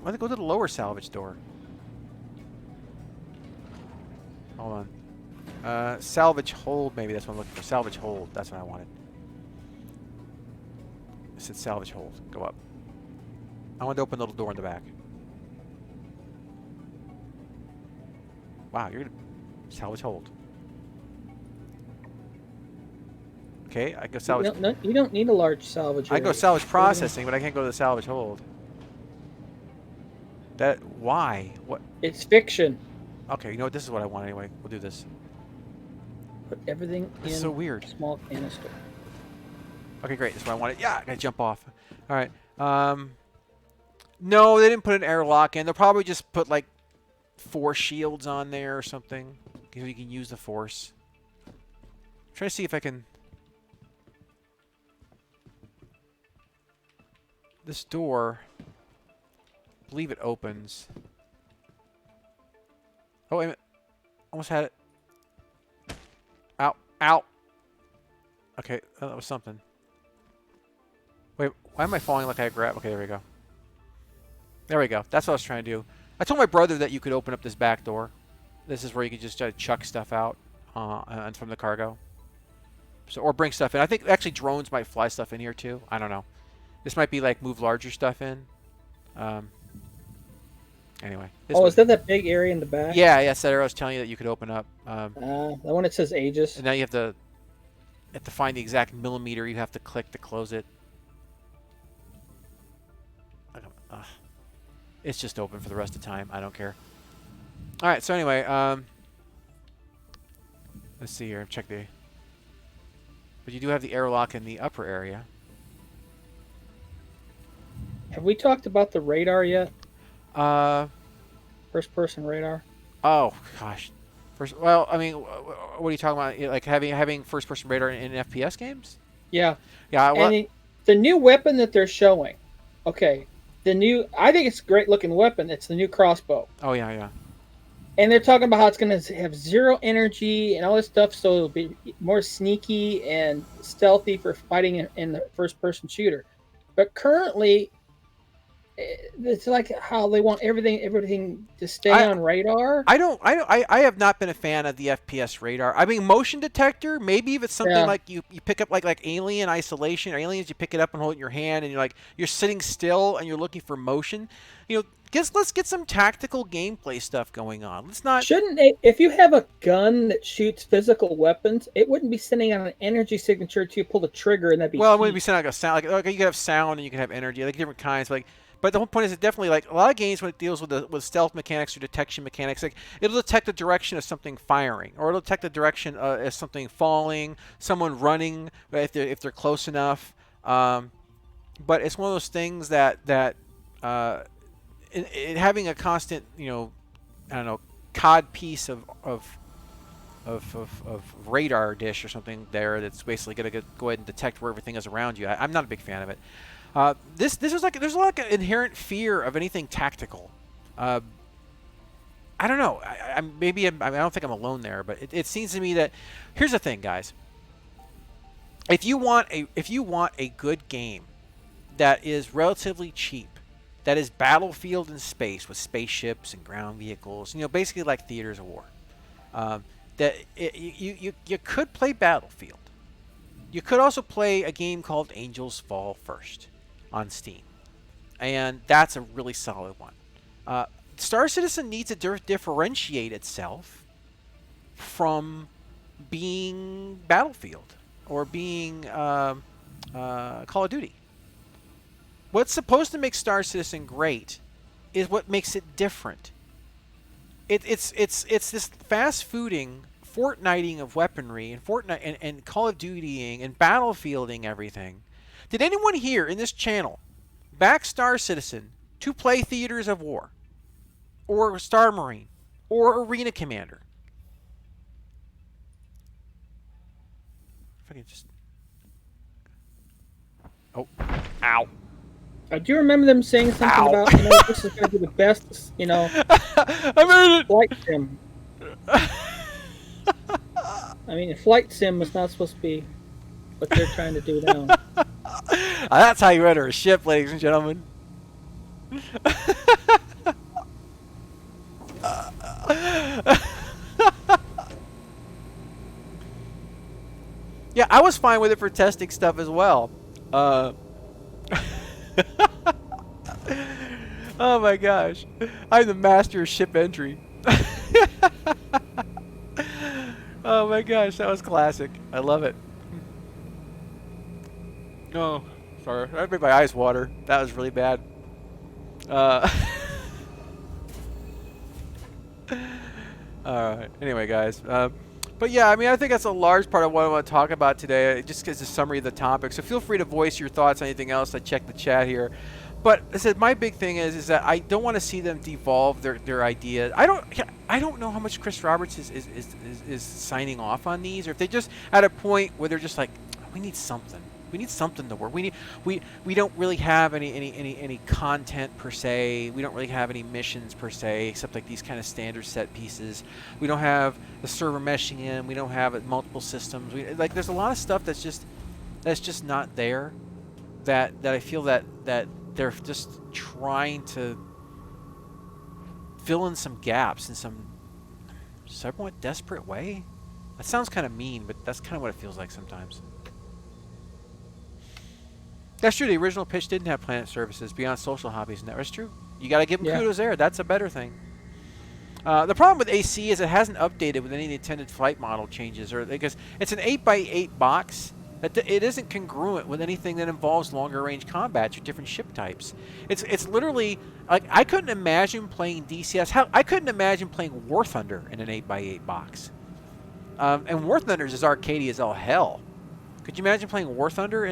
to go to the lower salvage door. Hold on. Salvage hold, maybe that's what I'm looking for. Salvage hold. That's what I wanted. I said salvage hold. Go up. I wanted to open the little door in the back. Wow, you're gonna salvage hold. Okay, I go salvage. No, you don't need a large salvage area. I go salvage processing, but I can't go to the salvage hold. Why? What? It's fiction. Okay, you know what? This is what I want anyway. We'll do this. Put everything It's in so weird. a small canister. Okay, great. That's what I wanted. Yeah, I gotta jump off. All right. No, they didn't put an airlock in. They'll probably just put like force shields on there or something, so you can use the force. I'm trying to see if I can. This door, I believe it opens. Oh, wait a minute. Almost had it. Ow. Ow. Okay, that was something. Wait, why am I falling like I grab? Okay, there we go. There we go. That's what I was trying to do. I told my brother that you could open up this back door. This is where you could just try to chuck stuff out from the cargo. So, or bring stuff in. I think actually drones might fly stuff in here too. I don't know. This might be like move larger stuff in. Anyway. Oh, is that big area in the back? Yeah, yeah. So I was telling you that you could open up. The one that says Aegis. And now you have to find the exact millimeter you have to click to close it. It's just open for the rest of the time. I don't care. All right. So anyway, let's see here. Check the. But you do have the airlock in the upper area. Have we talked about the radar yet? First-person radar. Oh gosh. Well, I mean, what are you talking about? Like having first-person radar in FPS games? Yeah. Yeah. Well, and the new weapon that they're showing. Okay. I think it's a great-looking weapon. It's the new crossbow. Oh yeah, yeah. And they're talking about how it's going to have zero energy and all this stuff, so it'll be more sneaky and stealthy for fighting in the first-person shooter. But currently, it's like how they want everything to stay on radar. I have not been a fan of the FPS radar. I mean, motion detector, maybe if it's something like you pick up like Alien Isolation or Aliens, you pick it up and hold it in your hand, and you're sitting still and you're looking for motion. Let's get some tactical gameplay stuff going on. Let's not. Shouldn't they, if you have a gun that shoots physical weapons, it wouldn't be sending out an energy signature to pull the trigger, and that'd be. Well, it wouldn't be sending like a sound. Like you can have sound and you can have energy, like different kinds. But the whole point is it definitely, like a lot of games when it deals with stealth mechanics or detection mechanics, like it'll detect the direction of something firing, or it'll detect the direction of something falling, someone running if they're close enough. But it's one of those things that having a constant, cod piece of radar dish or something there that's basically going to go ahead and detect where everything is around you. I'm not a big fan of it. This is like there's a lot of inherent fear of anything tactical. I don't know. I don't think I'm alone there, but it seems to me that here's the thing, guys. If you want a good game that is relatively cheap, that is battlefield in space with spaceships and ground vehicles, basically like theaters of war, you could play Battlefield. You could also play a game called Angels Fall First on Steam, and that's a really solid one. Star Citizen needs to differentiate itself from being Battlefield or being Call of Duty. What's supposed to make Star Citizen great is what makes it different. it's this fast fooding, Fortniting of weaponry and Fortnite and Call of Dutying and battlefielding everything. Did anyone here in this channel back Star Citizen to play Theaters of War or Star Marine or Arena Commander? If I could just. Oh, ow. I do remember them saying something Ow. about, this is going to be the best, I made it. flight sim. I mean, a flight sim was not supposed to be what they're trying to do now. That's how you enter a ship, ladies and gentlemen. Yeah, I was fine with it for testing stuff as well. Oh my gosh. I'm the master of ship entry. Oh my gosh, that was classic. I love it. Oh, sorry. I made my eyes water. That was really bad. Alright. Anyway, guys. But yeah, I mean, I think that's a large part of what I want to talk about today, just as a summary of the topic. So feel free to voice your thoughts on anything else. I check the chat here. But I said my big thing is that I don't want to see them devolve their ideas. I don't know how much Chris Roberts is signing off on these, or if they just at a point where they're just like, we need something. We need something to work. We don't really have any content per se. We don't really have any missions per se, except like these kind of standard set pieces. We don't have the server meshing in. We don't have multiple systems. There's a lot of stuff that's just not there. That I feel that they're just trying to fill in some gaps in some somewhat desperate way. That sounds kind of mean, but that's kind of what it feels like sometimes. That's true. The original pitch didn't have planet services beyond social hobbies, and that's true. You got to give them kudos there. That's a better thing. The problem with AC is it hasn't updated with any intended flight model changes, or because it's an 8x8 box. It isn't congruent with anything that involves longer range combat or different ship types. It's literally like I couldn't imagine playing DCS. I couldn't imagine playing War Thunder in an 8x8 box. And War Thunder is as arcadey as all hell. Could you imagine playing War Thunder?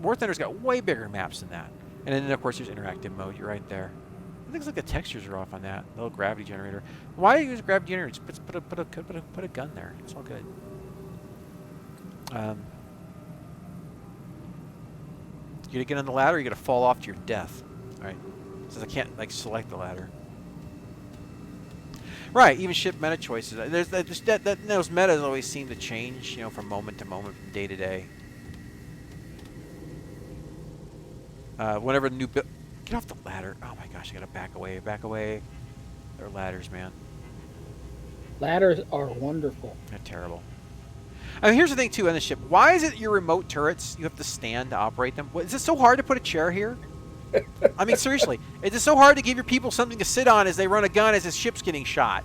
War Thunder's got way bigger maps than that. And then of course there's interactive mode. You're right there. It looks like the textures are off on that little gravity generator. Why do you use a gravity generator? Just put a gun there. It's all good. You're gonna get on the ladder, or you're gonna fall off to your death. Alright. Since I can't select the ladder. Right, even ship meta choices. Those metas always seem to change, from moment to moment, from day to day. Whenever the new build, get off the ladder. Oh my gosh, I gotta back away. They're ladders, man. Ladders are wonderful. They're terrible. I mean, here's the thing too on the ship. Why is it your remote turrets you have to stand to operate them? Is it so hard to put a chair here? I mean, seriously, is it so hard to give your people something to sit on as they run a gun as the ship's getting shot?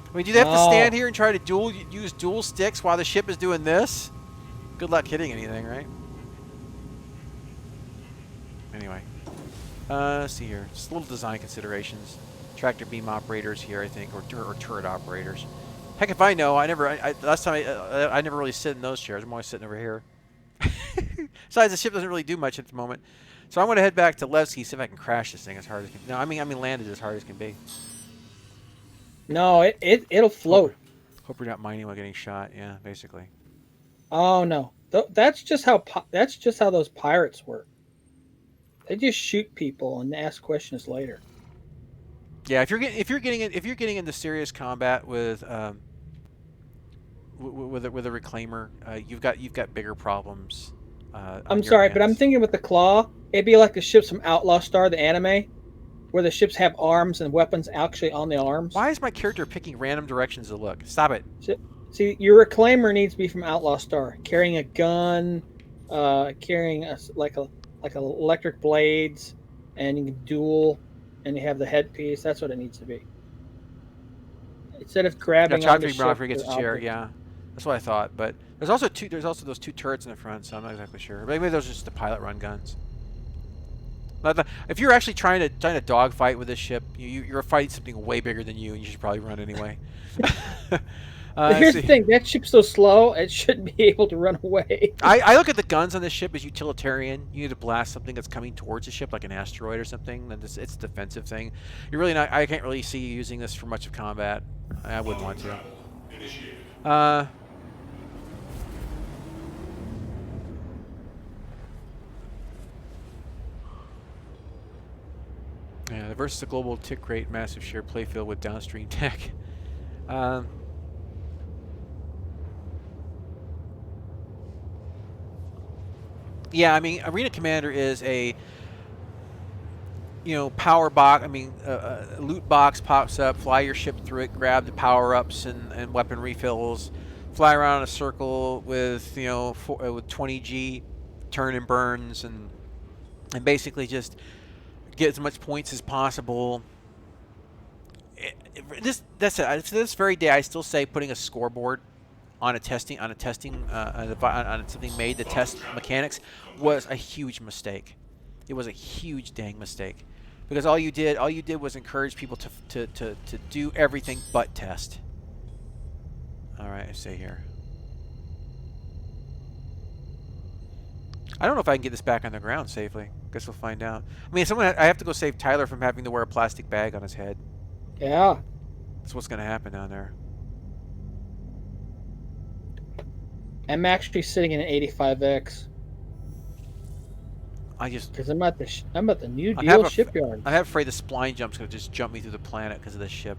I mean, do they have to stand here and try to use dual sticks while the ship is doing this? Good luck hitting anything, right? Anyway, let's see here. Just little design considerations. Tractor beam operators here, I think, or turret operators. Heck, if I know, last time I never really sit in those chairs. I'm always sitting over here. Besides, the ship doesn't really do much at the moment. So I'm going to head back to Levski, see if I can crash this thing as hard as can. No, I mean land it as hard as can be. No, it'll float. Hope you're not mining while getting shot. Yeah, basically. Oh no, that's just how those pirates work. They just shoot people and ask questions later. Yeah, if you're getting into serious combat with a reclaimer, you've got bigger problems. I'm sorry, but I'm thinking with the claw, it'd be like the ships from Outlaw Star, the anime, where the ships have arms and weapons actually on the arms. Why is my character picking random directions to look? Stop it. See, your reclaimer needs to be from Outlaw Star, carrying a gun, carrying like electric blades, and you can duel, and you have the headpiece. That's what it needs to be. Instead of grabbing on the ship. Gets a chair. Yeah, that's what I thought. But there's also those two turrets in the front, so I'm not exactly sure. Maybe those are just the pilot run guns. If you're actually trying to dogfight with this ship, you're fighting something way bigger than you, and you should probably run anyway. But here's the thing: that ship's so slow, it shouldn't be able to run away. I look at the guns on this ship as utilitarian. You need to blast something that's coming towards the ship, like an asteroid or something. And it's a defensive thing. You're really not. I can't really see you using this for much of combat. I wouldn't want to. Yeah, versus a global tick rate, massive shared playfield with downstream tech. Yeah, I mean, Arena Commander is a, power box. I mean, a loot box pops up, fly your ship through it, grab the power-ups and weapon refills, fly around in a circle with, with 20G, turn and burns, and basically just get as much points as possible. To this very day, I still say putting a scoreboard on something made to test mechanics was a huge mistake. It was a huge dang mistake, because all you did was encourage people to do everything but test. All right, I say here. I don't know if I can get this back on the ground safely. Guess we'll find out. I mean, I have to go save Tyler from having to wear a plastic bag on his head. Yeah. That's what's going to happen down there. I'm actually sitting in an 85X. Because I'm at the New Deal shipyard. I'm afraid the spline jump's going to just jump me through the planet because of this ship.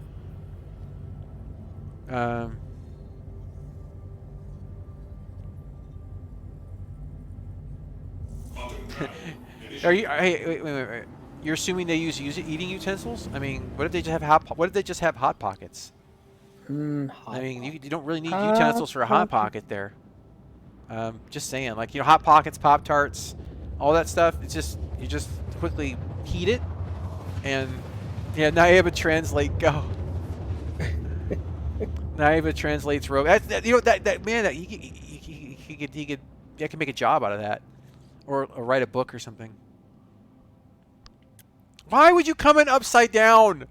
Are you? Hey, wait. You're assuming they use eating utensils? I mean, what if they just have hot pockets? I mean, you don't really need utensils for a hot pocket there. Just saying, like, hot pockets, Pop Tarts, all that stuff. It's just you just quickly heat it, and yeah, Naiba translate go. Naiba translates rogue. That man, he could make a job out of that, or write a book or something. Why would you come in upside down?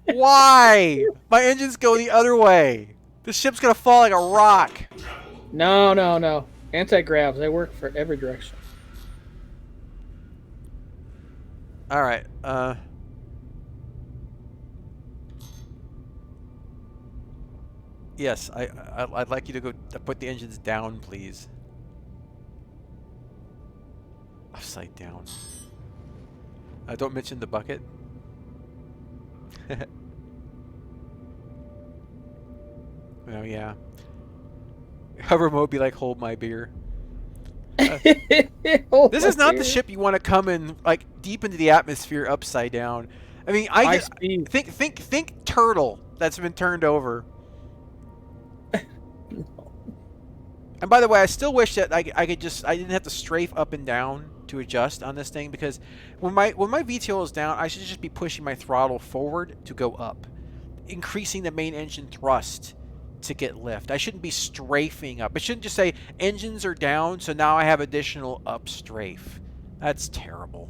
Why? My engines go the other way. The ship's gonna fall like a rock. No. Anti-gravs, they work for every direction. All right. Yes, I'd like you to go put the engines down, please. Upside down. Don't mention the bucket. Oh yeah. Hover mode be like, hold my beer. This is not the ship you want to come in, like, deep into the atmosphere upside down. I mean, think turtle that's been turned over. And by the way, I still wish that I didn't have to strafe up and down to adjust on this thing, because when my VTOL is down, I should just be pushing my throttle forward to go up, increasing the main engine thrust to get lift. I shouldn't be strafing up. It shouldn't just say engines are down, so now I have additional up strafe. That's terrible.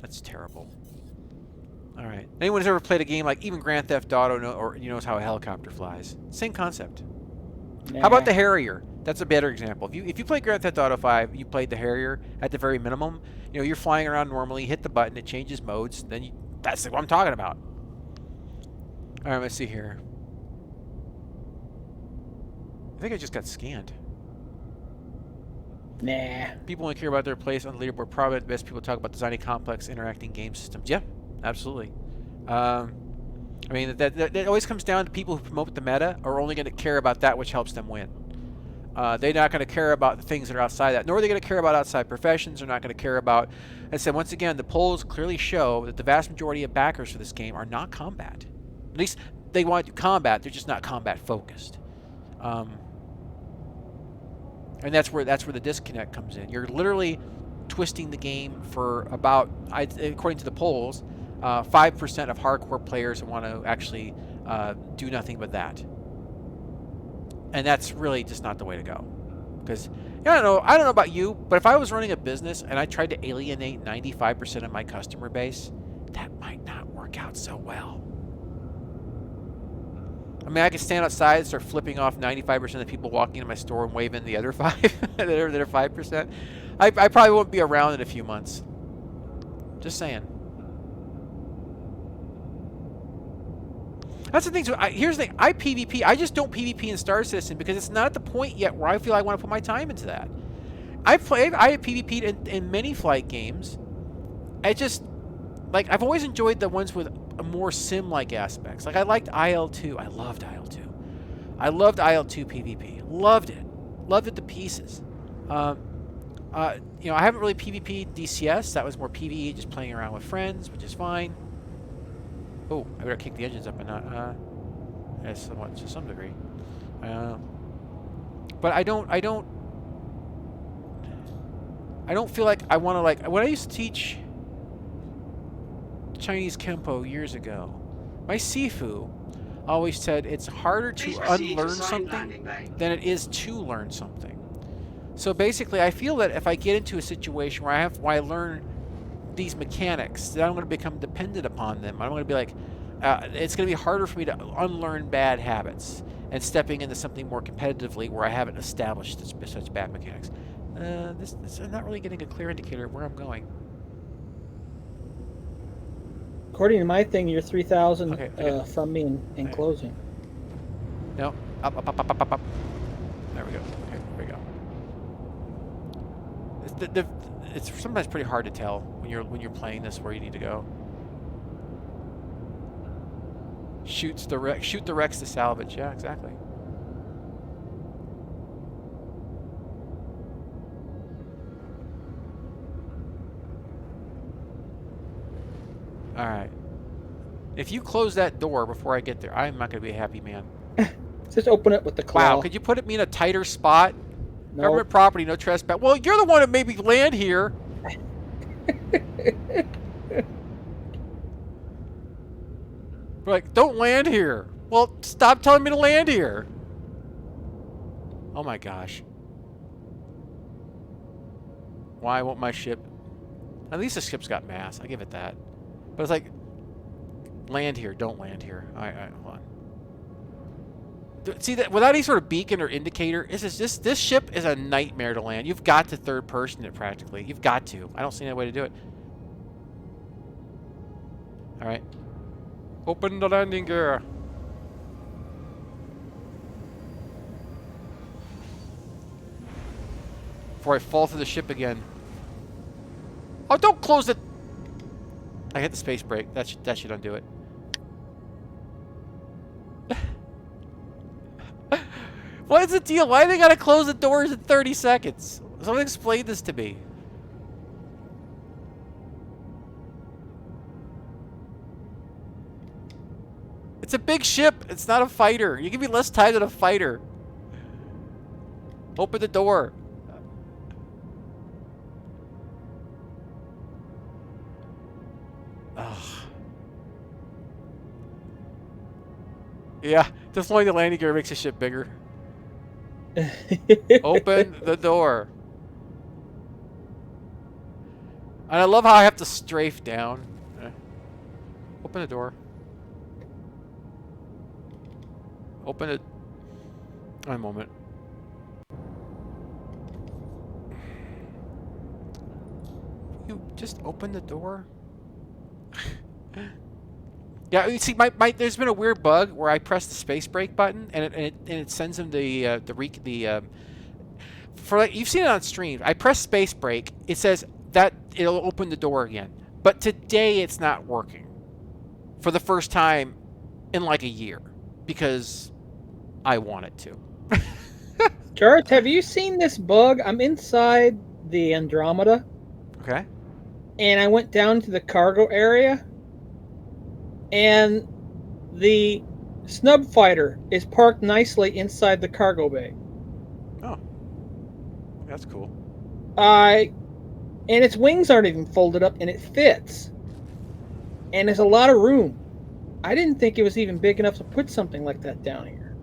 That's terrible. All right. Anyone who's ever played a game like even Grand Theft Auto knows how a helicopter flies. Same concept. Nah. How about the Harrier? That's a better example. If you play Grand Theft Auto 5, you played the Harrier at the very minimum. You're flying around normally. Hit the button, it changes modes. Then that's what I'm talking about. All right, let's see here. I think I just got scanned. Nah. People only care about their place on the leaderboard. Probably the best people talk about designing complex, interacting game systems. Yeah, absolutely. I mean, that always comes down to people who promote the meta are only going to care about that which helps them win. They're not going to care about the things that are outside that, nor are they going to care about outside professions. They're not going to care about... I said, once again, the polls clearly show that the vast majority of backers for this game are not combat. At least they want to do combat, they're just not combat focused. And that's where the disconnect comes in. You're literally twisting the game for about, according to the polls, 5% of hardcore players want to actually do nothing but that. And that's really just not the way to go. Because I don't know about you, but if I was running a business and I tried to alienate 95% of my customer base, that might not work out so well. I mean, I could stand outside and start flipping off 95% of the people walking into my store and waving the other 5 that are 5%. I probably won't be around in a few months. Just saying. That's the thing. So here's the thing. I PvP. I just don't PvP in Star Citizen because it's not at the point yet where I feel I want to put my time into that. I have PvP'd in many flight games. I just, like, I've always enjoyed the ones with a more sim-like aspects. Like, I liked IL-2. I loved IL-2. I loved IL-2 PvP. Loved it. Loved it to pieces. You know, I haven't really PvP'd DCS. That was more PvE, just playing around with friends, which is fine. Oh, I better kick the engines up and not, somewhat, to some degree. But I don't feel like I want to, like, when I used to teach Chinese Kempo years ago, my Sifu always said it's harder to unlearn something than it is to learn something. So basically, I feel that if I get into a situation where I learn these mechanics, that I'm going to become dependent upon them. I'm going to be like, it's going to be harder for me to unlearn bad habits and stepping into something more competitively where I haven't established such bad mechanics. I'm not really getting a clear indicator of where I'm going. According to my thing, you're 3,000 okay. from me in closing. No, up. There we go. Okay, there we go. It's sometimes pretty hard to tell when you're playing this where you need to go. Shoot the wrecks to salvage. Yeah, exactly. All right. If you close that door before I get there, I'm not going to be a happy man. Just open it with the claw. Wow, could you put me in a tighter spot? No. Government property, no trespass. Well, you're the one that made me land here. Like, don't land here. Well, stop telling me to land here. Oh my gosh. Why won't my ship... At least the ship's got mass. I give it that. But it's like, land here, don't land here. All right, hold on. See that without any sort of beacon or indicator, this ship is a nightmare to land. You've got to third person it practically. You've got to. I don't see any way to do it. All right. Open the landing gear. Before I fall through the ship again. Oh, don't close it. I hit the space brake. That should undo it. What is the deal? Why do they gotta close the doors in 30 seconds? Someone explain this to me. It's a big ship. It's not a fighter. You give me less time than a fighter. Open the door. Ugh. Yeah, just lowering the landing gear makes the ship bigger. Open the door. And I love how I have to strafe down. Open the door. Open it. A moment. You just open the door? Yeah, you see, there's been a weird bug where I press the space brake button and it sends him for, like, you've seen it on stream. I press space brake, it says that it'll open the door again. But today it's not working for the first time in like a year because I want it to. Jarth, have you seen this bug? I'm inside the Andromeda. Okay. And I went down to the cargo area. And the snub fighter is parked nicely inside the cargo bay. Oh. That's cool. And its wings aren't even folded up, and it fits. And there's a lot of room. I didn't think it was even big enough to put something like that down here.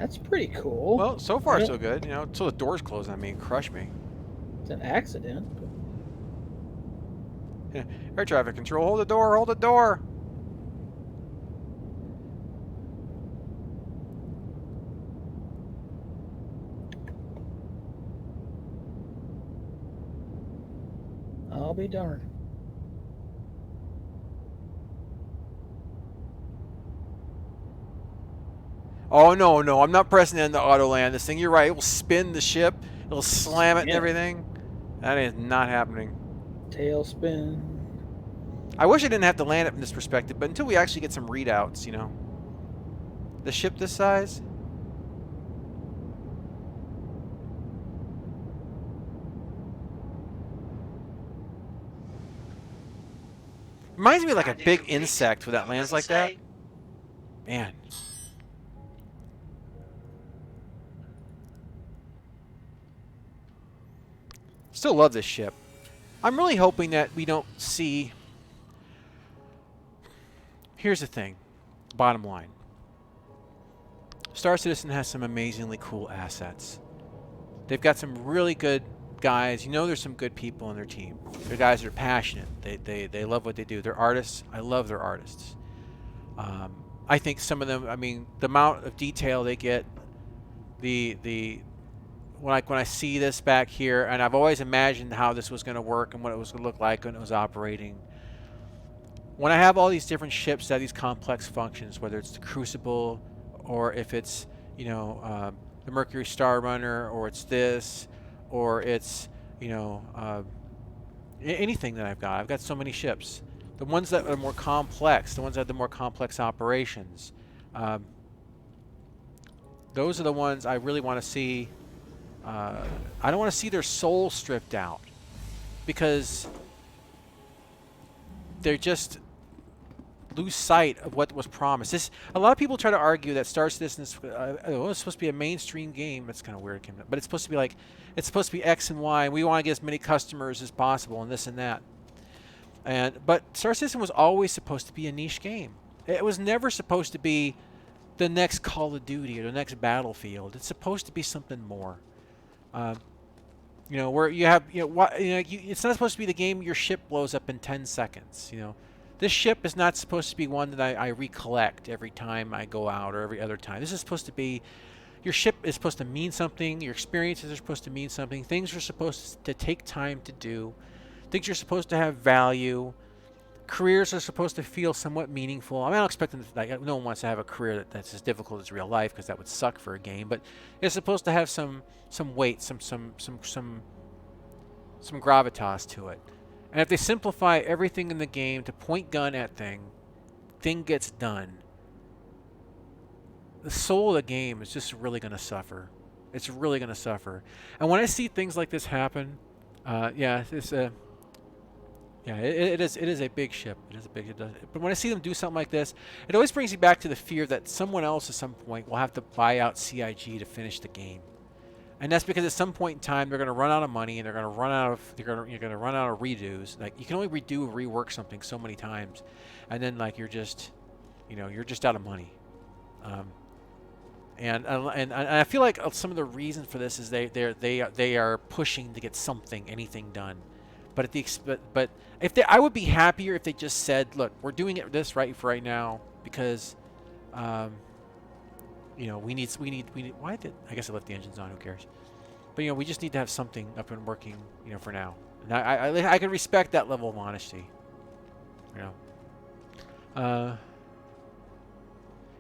That's pretty cool. Well, so far so good. You know, until the doors close on me and crush me. It's an accident. Yeah. Air traffic control, hold the door, hold the door. I'll be darned. Oh, no, no, I'm not pressing it into auto land. This thing, you're right, it will spin the ship. It'll slam it and everything. That is not happening. Tailspin. I wish I didn't have to land it from this perspective, but until we actually get some readouts, you know. The ship this size. Reminds me of like a big insect when that lands like that. Man. Still love this ship. I'm really hoping that we don't see... Here's the thing. Bottom line. Star Citizen has some amazingly cool assets. They've got some really good guys. You know there's some good people on their team. They're guys that are passionate. They love what they do. They're artists. I love their artists. I think some of them, I mean, the amount of detail they get, when I see this back here, and I've always imagined how this was going to work and what it was going to look like when it was operating. When I have all these different ships that have these complex functions, whether it's the Crucible or if it's, you know, the Mercury Star Runner, or it's this, or it's, you know, anything that I've got so many ships. The ones that are more complex, the ones that have the more complex operations, those are the ones I really want to see. I don't want to see their soul stripped out, because they're just lose sight of what was promised. A lot of people try to argue that Star Citizen is it's supposed to be a mainstream game. That's kind of weird, but it's supposed to be like, it's supposed to be X and Y, and we want to get as many customers as possible, and this and that. But Star Citizen was always supposed to be a niche game. It was never supposed to be the next Call of Duty or the next Battlefield. It's supposed to be something more. You know, where you have, it's not supposed to be the game your ship blows up in 10 seconds. You know, this ship is not supposed to be one that I recollect every time I go out or every other time. This is supposed to be, your ship is supposed to mean something. Your experiences are supposed to mean something. Things are supposed to take time to do. Things are supposed to have value. Careers are supposed to feel somewhat meaningful. I mean, I don't expect them to, like, no one wants to have a career that's as difficult as real life, because that would suck for a game. But it's supposed to have some weight, some gravitas to it. And if they simplify everything in the game to point gun at thing gets done. The soul of the game is just really going to suffer. It's really going to suffer. And when I see things like this happen, yeah, it's a. Yeah, it is a big ship. It is a big. But when I see them do something like this, it always brings me back to the fear that someone else at some point will have to buy out CIG to finish the game, and that's because at some point in time they're going to run out of money, and they're going to run out of you're going to run out of redos. Like, you can only redo and rework something so many times, and then like you're just out of money. And I feel like some of the reason for this is they are pushing to get anything done. But I would be happier if they just said, "Look, we're doing this right for right now because, we need. Why did I guess I left the engines on? Who cares? But we just need to have something up and working, for now. And I can respect that level of honesty.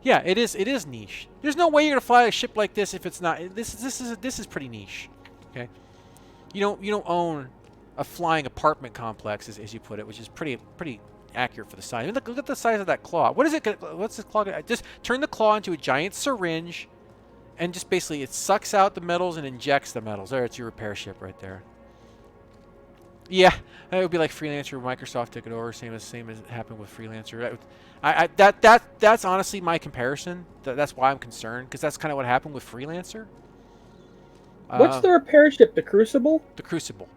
Yeah, it is niche. There's no way you're gonna fly a ship like this if it's not. This is pretty niche. Okay, you don't own a flying apartment complex, as you put it, which is pretty accurate for the size. I mean, look at the size of that claw. What is it? What's this claw? Just turn the claw into a giant syringe, and just basically it sucks out the metals and injects the metals. There, it's your repair ship right there. Yeah, that would be like Freelancer. Microsoft took it over, same as it happened with Freelancer. That's honestly my comparison. That's why I'm concerned, because that's kind of what happened with Freelancer. What's the repair ship? The Crucible. The Crucible.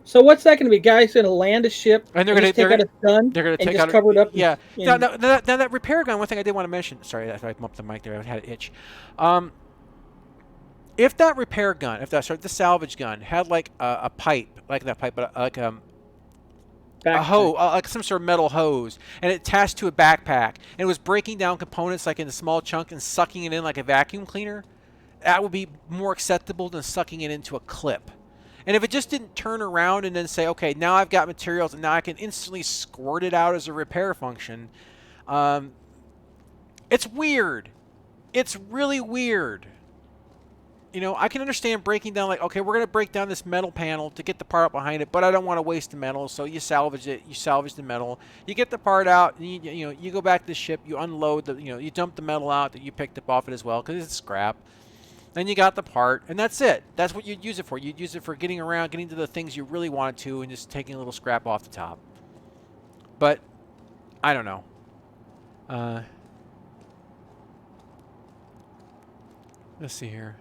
So what's that going to be? Guys going to land a ship and they're going to take out its gun and just cover it up? Yeah. Now that repair gun. One thing I did want to mention. Sorry, I bumped the mic there. I had an itch. if that repair gun, if that sorry, the salvage gun had like a pipe, like that pipe, but like a hose, like some sort of metal hose, and it attached to a backpack, and it was breaking down components like in a small chunk and sucking it in like a vacuum cleaner, that would be more acceptable than sucking it into a clip. And if it just didn't turn around and then say, okay, now I've got materials and now I can instantly squirt it out as a repair function, it's weird. It's really weird. You know, I can understand breaking down, like, okay, we're going to break down this metal panel to get the part behind it, but I don't want to waste the metal, so you salvage it, you salvage the metal, you get the part out, and you go back to the ship, you unload the, you dump the metal out that you picked up off it as well, because it's scrap. Then you got the part, and that's it. That's what you'd use it for. You'd use it for getting around, getting to the things you really wanted to, and just taking a little scrap off the top. But, I don't know. Let's see here.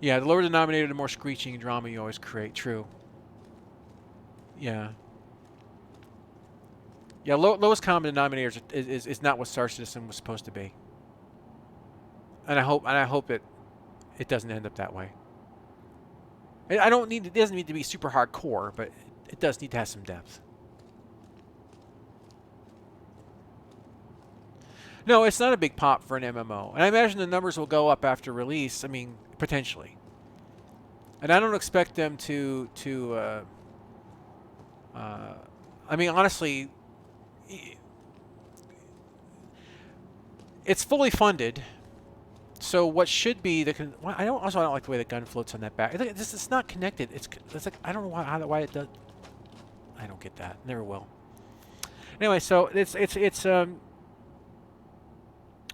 Yeah, the lower the denominator, the more screeching and drama you always create. True. Yeah. Yeah, lowest common denominator is not what Star Citizen was supposed to be. And I hope it doesn't end up that way. It doesn't need to be super hardcore, but it does need to have some depth. No, it's not a big pop for an MMO. And I imagine the numbers will go up after release. I mean, potentially. And I don't expect them to I mean, honestly, it's fully funded. So what should be the I don't like the way the gun floats on that back. It's not connected. It's like, I don't know why it does. I don't get that. Never will. Anyway, so it's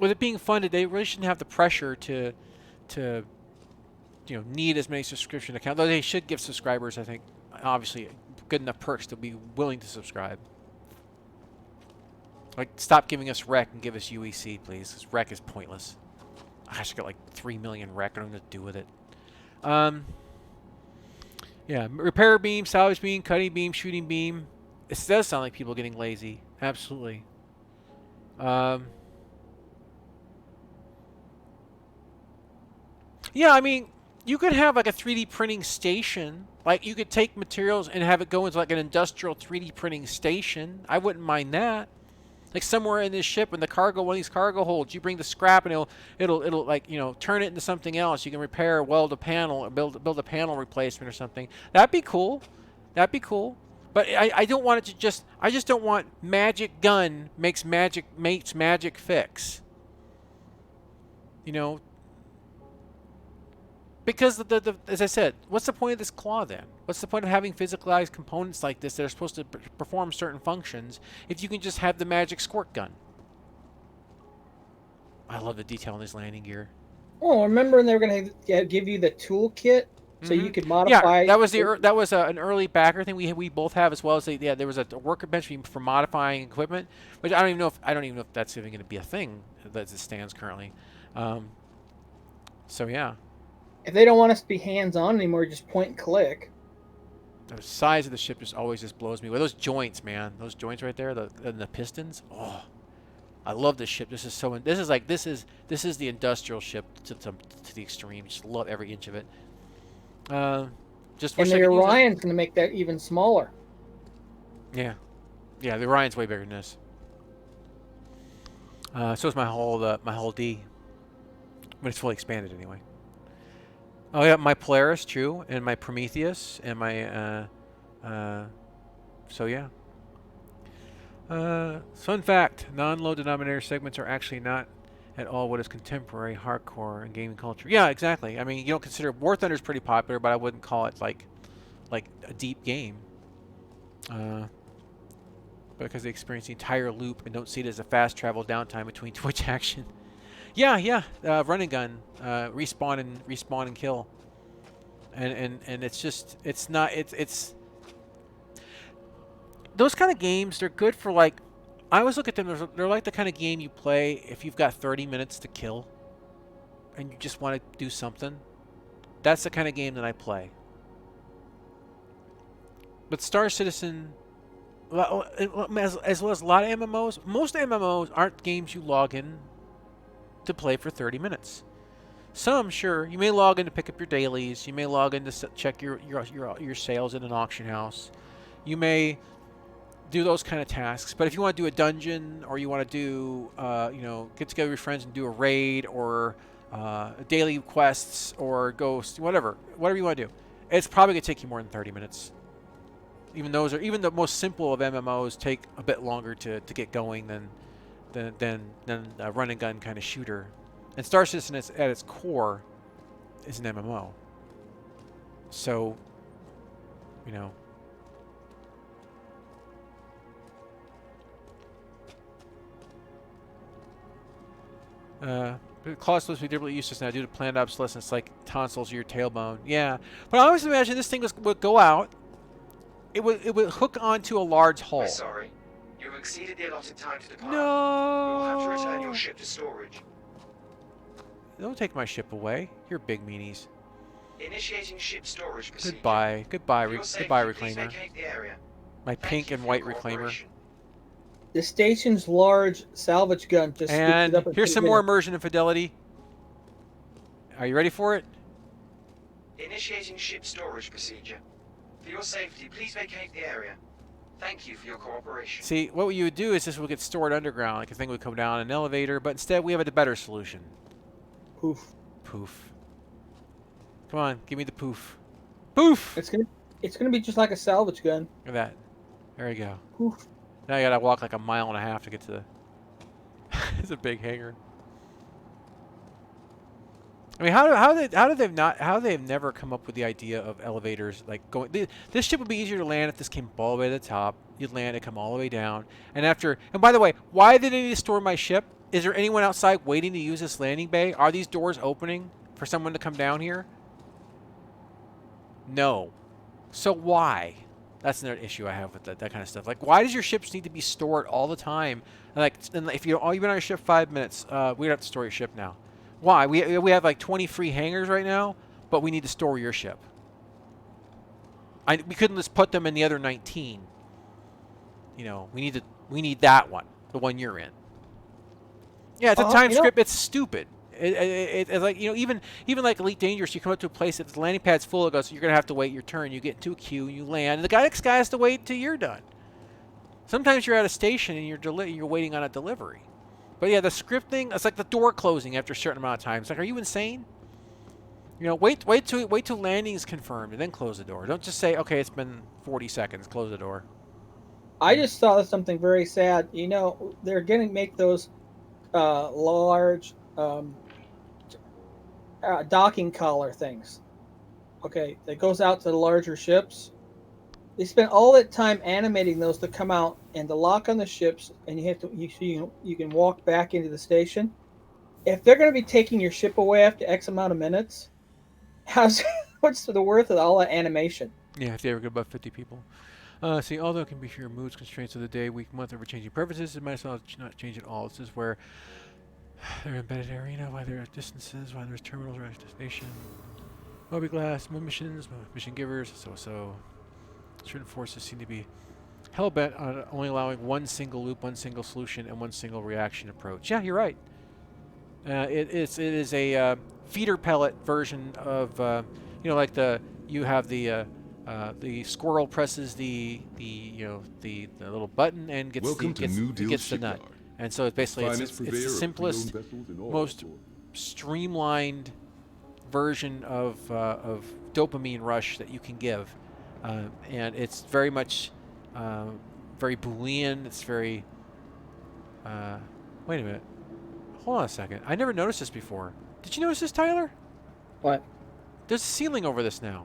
with it being funded, they really shouldn't have the pressure to need as many subscription accounts. Though they should give subscribers, I think, obviously good enough perks to be willing to subscribe. Like, stop giving us rec and give us UEC, please. Because rec is pointless. I should get like 3 million rec. I don't know what to do with it. Yeah, repair beam, salvage beam, cutting beam, shooting beam. It does sound like people getting lazy. Absolutely. Yeah, I mean, you could have like a 3D printing station. Like, you could take materials and have it go into like an industrial 3D printing station. I wouldn't mind that. Like, somewhere in this ship, in the cargo, one of these cargo holds, you bring the scrap and it'll like, turn it into something else. You can repair, weld a panel, or build a panel replacement or something. That'd be cool. That'd be cool. But I don't want it to I just don't want magic gun makes magic fix. Because as I said, what's the point of this claw then? What's the point of having physicalized components like this that are supposed to perform certain functions if you can just have the magic squirt gun? I love the detail in this landing gear. Oh, remember when they were going to give you the toolkit so you could modify? Yeah, that was an early backer thing we both have, as well as there was a workbench for modifying equipment, which I don't even know if that's even going to be a thing as it stands currently. So yeah. If they don't want us to be hands-on anymore, just point and click. The size of the ship just blows me away. Those joints, man. Those joints right there, the pistons. Oh, I love this ship. This is the industrial ship to the extreme. Just love every inch of it. Just wish and the Orion's going to make that even smaller. Yeah, yeah. The Orion's way bigger than this. So is my whole D, but it's fully expanded anyway. Oh yeah, my Polaris, true, and my Prometheus, and my so yeah. Fun fact: non-low denominator segments are actually not at all what is contemporary hardcore and gaming culture. Yeah, exactly. I mean, you don't consider War Thunder's pretty popular, but I wouldn't call it like a deep game. Because they experience the entire loop and don't see it as a fast travel downtime between Twitch action. Yeah. Run and gun, respawn and kill, and it's those kind of games. They're good for, like, I always look at them. They're like the kind of game you play if you've got 30 minutes to kill, and you just want to do something. That's the kind of game that I play. But Star Citizen, as well as a lot of MMOs, most MMOs aren't games you log in to play for 30 minutes. Some, sure. You may log in to pick up your dailies. You may log in to check your sales in an auction house. You may do those kind of tasks. But if you want to do a dungeon, or you want to do, get together with your friends and do a raid, or daily quests, or ghosts, whatever you want to do, it's probably gonna take you more than 30 minutes. Even the most simple of MMOs take a bit longer to get going than a run and gun kind of shooter. And Star Citizen at its core is an MMO. So, Claws supposed to be differently useless now due to planned obsolescence, like tonsils or your tailbone. Yeah, but I always imagine this thing would go out. It would hook onto a large hull. We're sorry. You've exceeded the allotted time to depart. No. We will have to return your ship to storage. Don't take my ship away. You're big meanies. Initiating ship storage procedure. Goodbye, For your safety, goodbye, please reclaimer. vacate the area. My Thank pink you and for white your reclaimer. cooperation. The station's large salvage gun just scooped it up And in here's 2 some more minutes. immersion and fidelity. Are you ready for it? Initiating ship storage procedure. For your safety, please vacate the area. Thank you for your cooperation. See, what you would do is this would get stored underground. Like a thing would come down an elevator, but instead we have a better solution. Poof. Poof. Come on, give me the poof. Poof! It's gonna be just like a salvage gun. Look at that. There you go. Poof. Now you gotta walk like a mile and a half to get to the... It's a big hangar. I mean, how they've never come up with the idea of elevators like going. This ship would be easier to land if this came all the way to the top. You'd land it, come all the way down, and by the way, why did they need to store my ship? Is there anyone outside waiting to use this landing bay? Are these doors opening for someone to come down here? No. So why? That's another issue I have with that kind of stuff. Like, why does your ships need to be stored all the time? Like, if you've been on your ship 5 minutes, we don't have to store your ship now. Why? We have like 20 free hangars right now, but we need to store your ship. We couldn't just put them in the other 19. We need that one, the one you're in. Yeah, it's a time script. It's stupid. It's like, even like Elite Dangerous, you come up to a place that the landing pad's full, it goes, you're gonna have to wait your turn. You get into a queue, you land, and the next guy has to wait until you're done. Sometimes you're at a station and you're waiting on a delivery. But yeah, the scripting, it's like the door closing after a certain amount of time. It's like, are you insane? Wait till landing is confirmed and then close the door. Don't just say, okay, it's been 40 seconds, close the door. I just saw something very sad. They're going to make those large docking collar things. Okay, that goes out to the larger ships. They spent all that time animating those to come out and to lock on the ships, and you can walk back into the station. If they're going to be taking your ship away after X amount of minutes, what's the worth of all that animation? Yeah, if they ever get above 50 people. See, although it can be for your moods, constraints of the day, week, month, or changing purposes, it might as well not change at all. This is where they're embedded arena, why there are distances, why there's terminals or destination, Moby-glass, missions, mission givers, so. Certain forces seem to be hell-bent on only allowing one single loop, one single solution, and one single reaction approach. Yeah, you're right. It is a feeder pellet version of like you have the squirrel presses the little button and gets the nut, and so it's basically it's the simplest, most streamlined version of dopamine rush that you can give. And it's very much, very Boolean. It's very, wait a minute. Hold on a second. I never noticed this before. Did you notice this, Tyler? What? There's a ceiling over this now.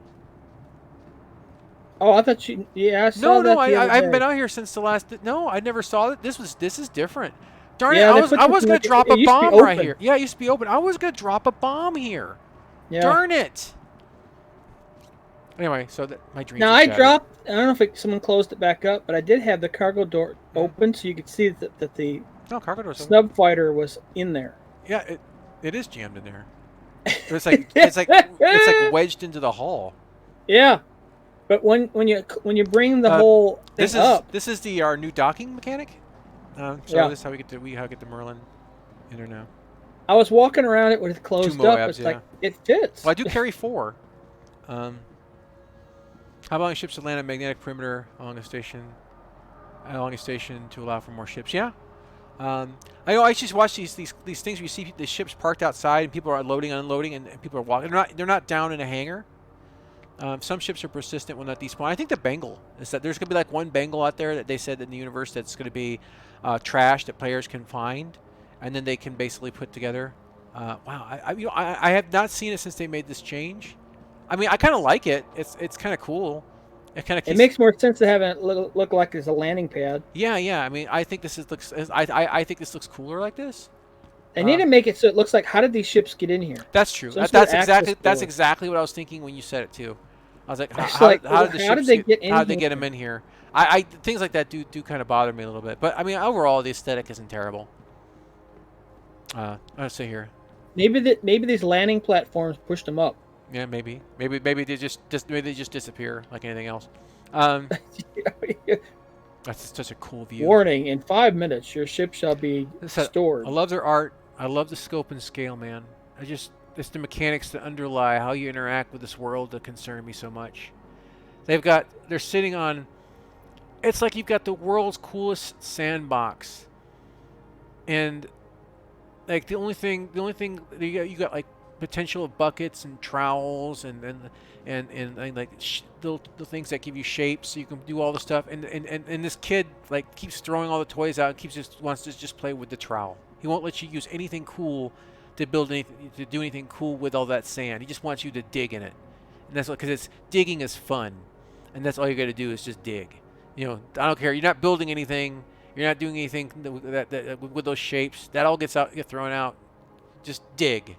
Oh, I thought you... Yeah, I saw that. No, I haven't been out here since the last... No, I never saw it. This is different. Darn it, Yeah, I was going to drop a bomb right open. here. Yeah, it used to be open. I was going to drop a bomb here. Yeah. Darn it. Anyway, so my dreams. Now, I dropped... I don't know if someone closed it back up, but I did have the cargo door open so you could see that the cargo door's open. snub fighter was in there. Yeah, it is jammed in there. It's like it's like wedged into the hull. Yeah, but when you bring the whole thing up, this is our new docking mechanic. So Yeah. this is how we get the Merlin in there now. I was walking around it with it closed up. Moabs, It's yeah. like it fits. Well, I do carry 4. How about ships that land a magnetic perimeter along a station to allow for more ships? Yeah. I know. I just watch these things where you see the ships parked outside and people are loading and unloading and people are walking. They're not down in a hangar. Some ships are persistent when not despawn. I think the Bengal is that there's going to be like one Bengal out there that they said in the universe that's going to be trash that players can find, and then they can basically put together. Wow, I have not seen it since they made this change. I mean, I kind of like it. It's kind of cool. It makes more sense to have it look like it's a landing pad. Yeah. I mean, I think this looks. I think this looks cooler like this. They need to make it so it looks like, how did these ships get in here? That's true. Some sort That's of exactly access door. exactly what I was thinking when you said it too. I was like, It's how like, did the how did ships they get in how did they here? get them in here? I things like that do kind of bother me a little bit. But I mean, overall, the aesthetic isn't terrible. Let's see here. Maybe these landing platforms pushed them up. Yeah, maybe they just disappear like anything else. That's such a cool view. Warning: in 5 minutes, your ship shall be stored. I love their art. I love the scope and scale, man. It's the mechanics that underlie how you interact with this world that concern me so much. They're sitting on, it's like you've got the world's coolest sandbox. And like the only thing you got like potential of buckets and trowels and like the things that give you shapes so you can do all the stuff. And this kid like keeps throwing all the toys out and wants to just play with the trowel. He won't let you use anything cool to do anything cool with all that sand. He just wants you to dig in it, and that's because digging is fun, and that's all you got to do is just dig. You know, I don't care. You're not building anything. You're not doing anything that with those shapes. That all get thrown out. Just dig.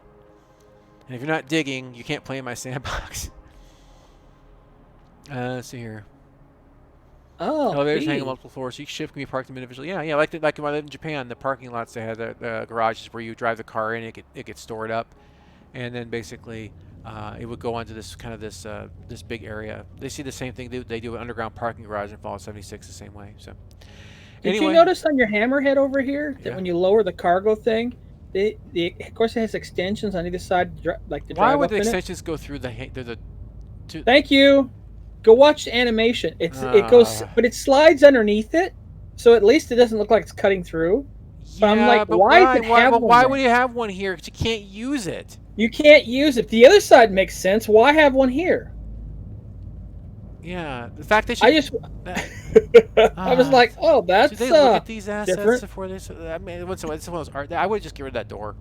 And if you're not digging, you can't play in my sandbox. Let's see here. Oh, Elevators hang on multiple floors. Each ship can be parked individually. Yeah. Like when I lived in Japan, the parking lots they had the garages where you drive the car in, it gets stored up, and then basically it would go onto this this big area. They see the same thing they do an underground parking garage in Fallout 76 the same way. So. Did Anyway, you notice on your hammerhead over here that when you lower the cargo thing, of course it has extensions on either side, like the drive why would up the in it? extensions go through Thank you. Go watch the animation. It goes, but it slides underneath it, so at least it doesn't look like it's cutting through. But I'm like, why would you have one here? Because you can't use it. You can't use it. The other side makes sense. Why have one here? Yeah, the fact that I was like, oh, that's should they look at these assets different. before they? I mean, it's one of those art. I would just get rid of that door.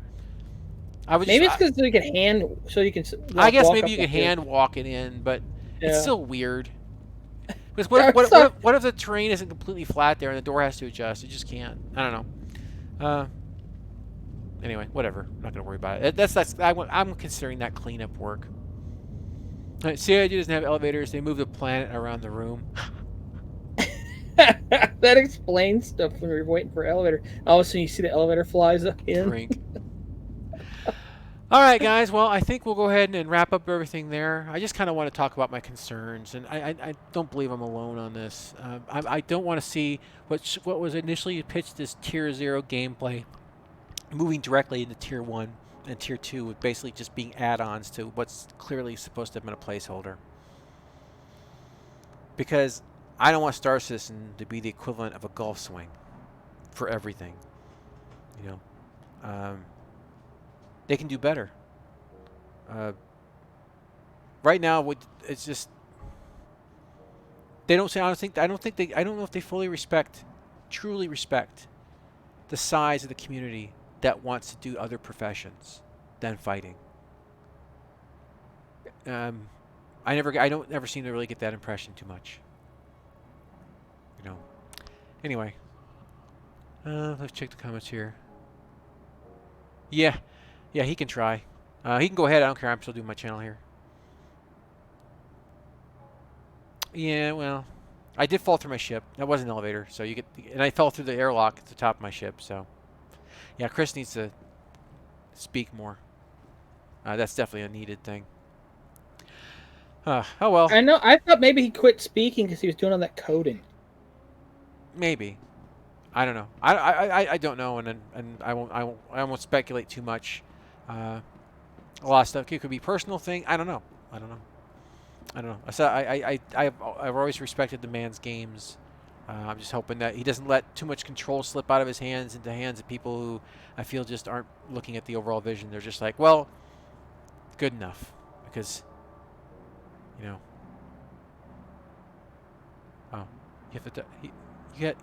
Maybe it's because you can I guess walk maybe up you can here. hand walk it in, but Yeah. it's still weird. Because what if the terrain isn't completely flat there and the door has to adjust? It just can't. I don't know. Anyway, whatever. I'm not gonna worry about it. I'm considering that cleanup work. CIG doesn't have elevators. They move the planet around the room. That explains stuff when we're waiting for elevator. All of a sudden, you see the elevator flies up in. Drink. All right, guys. Well, I think we'll go ahead and wrap up everything there. I just kind of want to talk about my concerns, and I don't believe I'm alone on this. I don't want to see what was initially pitched as Tier 0 gameplay moving directly into Tier 1 and Tier 2 with basically just being add-ons to what's clearly supposed to have been a placeholder. Because I don't want Star Citizen to be the equivalent of a golf swing for everything. You know, they can do better. Right now, it's just they don't say. I don't know if they fully truly respect the size of the community that wants to do other professions than fighting. I don't ever seem to really get that impression too much. You know. Anyway, let's check the comments here. Yeah, he can try. He can go ahead. I don't care. I'm still doing my channel here. Yeah, well, I did fall through my ship. That was an elevator, so and I fell through the airlock at the top of my ship. So, yeah, Chris needs to speak more. That's definitely a needed thing. Oh well. I know. I thought maybe he quit speaking because he was doing all that coding. Maybe. I don't know. I don't know, and I won't speculate too much. A lot of stuff. It could be personal thing. I don't know. I don't know. I don't know. I said I've always respected the man's games. I'm just hoping that he doesn't let too much control slip out of his hands into the hands of people who I feel just aren't looking at the overall vision. They're just like, well, good enough, because you know. Oh, you have to. You get.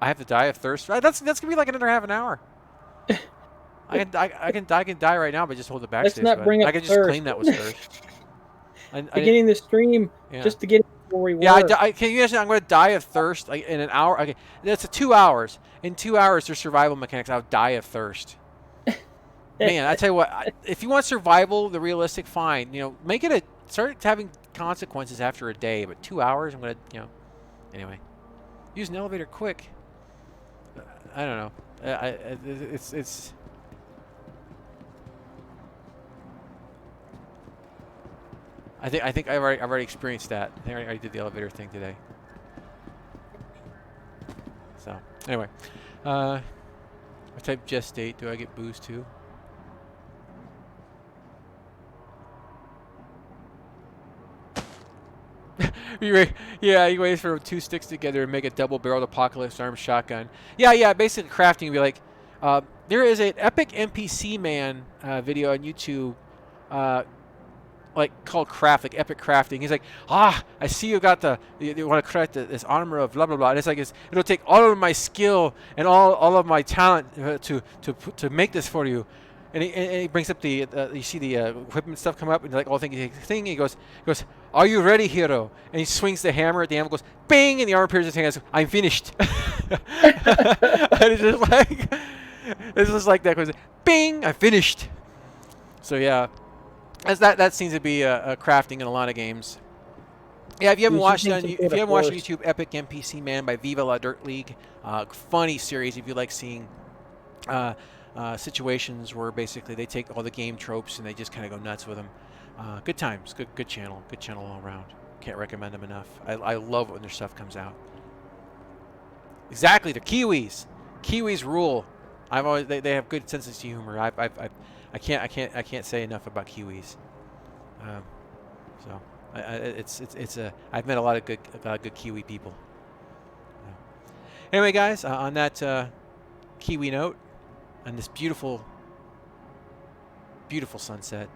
I have to die of thirst. Right, that's gonna be like another half an hour. I can die right now, but just hold the backspace. Let's not bring up I can just thirst. claim that was thirst. Beginning the stream Yeah. just to get where we were. Yeah, can you imagine? I'm going to die of thirst like in an hour. Okay, that's 2 hours. In 2 hours, there's survival mechanics. I'll die of thirst. Man, I tell you what. If you want survival, the realistic, fine. You know, make it start having consequences after a day. But 2 hours, I'm going to, anyway, use an elevator quick. I don't know. It's. I think I've already experienced that. I think I already did the elevator thing today. So anyway, I type just state. Do I get boost too? Yeah, he waits for 2 sticks together and make a double-barreled apocalypse arm shotgun. Yeah. Basically, crafting would be like, there is an epic NPC man video on YouTube. Like called craft, like epic crafting. He's like, I see you got you want to craft this armor of blah blah blah. And it's like it'll take all of my skill and all of my talent to make this for you. And he brings up the you see the equipment stuff come up and like all thing. He goes, are you ready, hero? And he swings the hammer at the anvil, goes bing, and the armor appears in his hand. And goes, I'm finished. And it's just like it's just like that goes, bing, I'm finished. So yeah. As that seems to be a crafting in a lot of games. Yeah, if you haven't watched on YouTube, Epic NPC Man by Viva La Dirt League, funny series if you like seeing situations where basically they take all the game tropes and they just kind of go nuts with them. Good times, good channel all around. Can't recommend them enough. I love it when their stuff comes out. Exactly, they're Kiwis. Kiwis rule. They have good senses of humor. I can't say enough about Kiwis. I've met a lot of good Kiwi people. Anyway, guys, on that Kiwi note, on this beautiful sunset,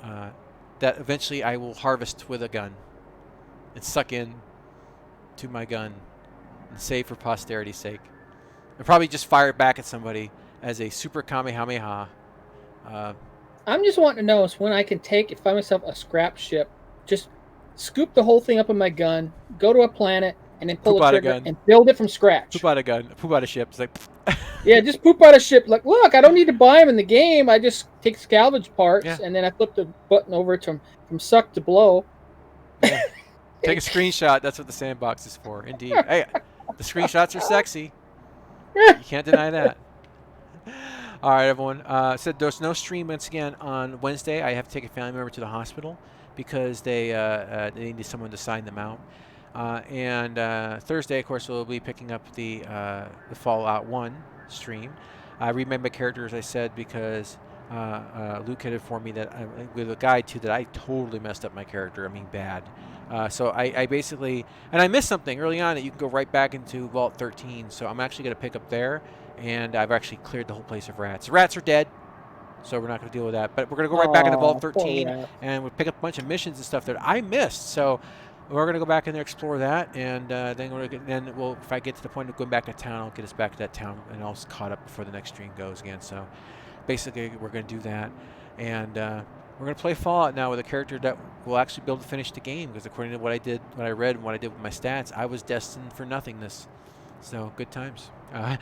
that eventually I will harvest with a gun and suck in to my gun and save for posterity's sake. I'll probably just fire it back at somebody as a super Kamehameha. I'm just wanting to know is when I can find myself a scrap ship, just scoop the whole thing up in my gun, go to a planet, and then pull the trigger and build it from scratch. Poop out a gun, poop out a ship. It's like, yeah, just poop out a ship. Like, look, I don't need to buy them in the game. I just take salvage parts, and then I flip the button over to from suck to blow. Yeah. Take a screenshot. That's what the sandbox is for. Indeed. Hey, the screenshots are sexy. You can't deny that. All right, everyone. Said there's no stream once again on Wednesday. I have to take a family member to the hospital because they needed someone to sign them out. And Thursday, of course, we'll be picking up the Fallout 1 stream. I remade my character, as I said, because Luke had informed me that with a guide to that I totally messed up my character. I mean, bad. So I basically, and I missed something early on that you can go right back into Vault 13. So I'm actually going to pick up there. And I've actually cleared the whole place of rats. The rats are dead, so we're not going to deal with that. But we're going to go right back into Vault 13, and we'll pick up a bunch of missions and stuff that I missed. So we're going to go back in there, explore that, and then if I get to the point of going back to town, I'll get us back to that town, and I'll caught up before the next stream goes again. So basically, we're going to do that, and we're going to play Fallout now with a character that will actually be able to finish the game, because according to what I read, and what I did with my stats, I was destined for nothingness. So good times.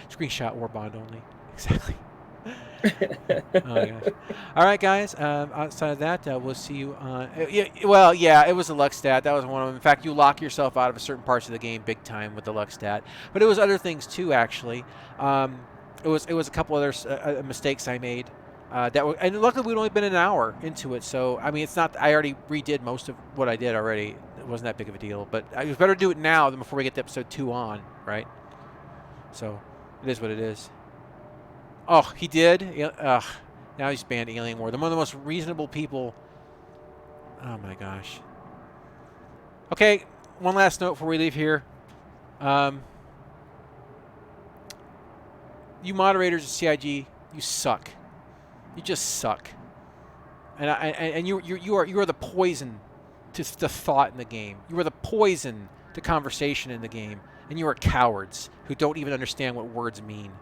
Screenshot war bond only. Exactly. Oh my gosh. All right, guys. Outside of that, we'll see you on. Yeah, it was a luck stat. That was one of them. In fact, you lock yourself out of certain parts of the game big time with the luck stat. But it was other things too, actually. It was a couple other mistakes I made. And luckily we'd only been an hour into it, so I mean it's not. I already redid most of what I did already. it wasn't that big of a deal. But it was better to do it now than before we get to episode 2 on, right? So it is what it is. Oh, he did? Now he's banned Alien War. They're one of the most reasonable people. Oh my gosh. Okay, one last note before we leave here. You moderators at CIG, you suck. You just suck. And you are the poison to the thought in the game. You are the poison to conversation in the game. And you are cowards who don't even understand what words mean.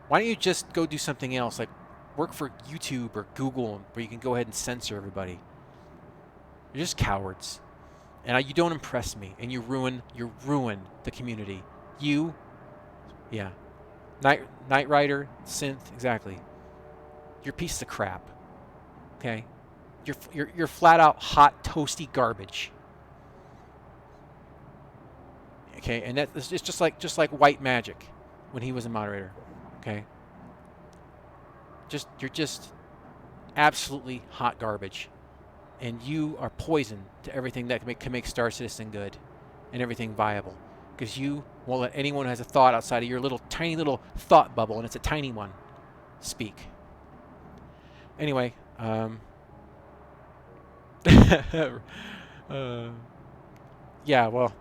Why don't you just go do something else, like work for YouTube or Google, where you can go ahead and censor everybody? You're just cowards. And you don't impress me, and you ruin the community. Yeah. Knight Rider, Synth, exactly. You're pieces of crap. Okay? You're flat out hot, toasty garbage. Okay, and it's just like White Magic when he was a moderator. Okay? You're just absolutely hot garbage. And you are poison to everything that can make Star Citizen good and everything viable. Because you won't let anyone who has a thought outside of your tiny little thought bubble, and it's a tiny one, speak. Anyway, yeah, well,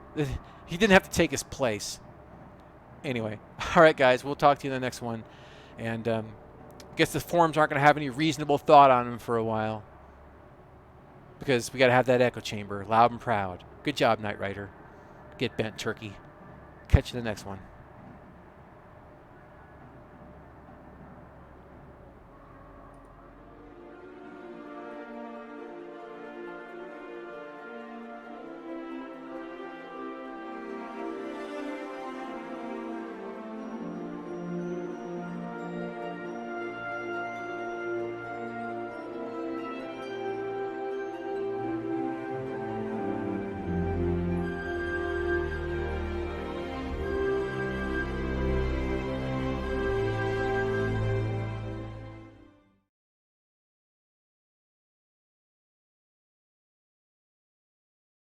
he didn't have to take his place. Anyway, all right, guys, we'll talk to you in the next one. And I guess the forums aren't going to have any reasonable thought on them for a while. Because we got to have that echo chamber, loud and proud. Good job, Knight Rider. Get bent, turkey. Catch you in the next one.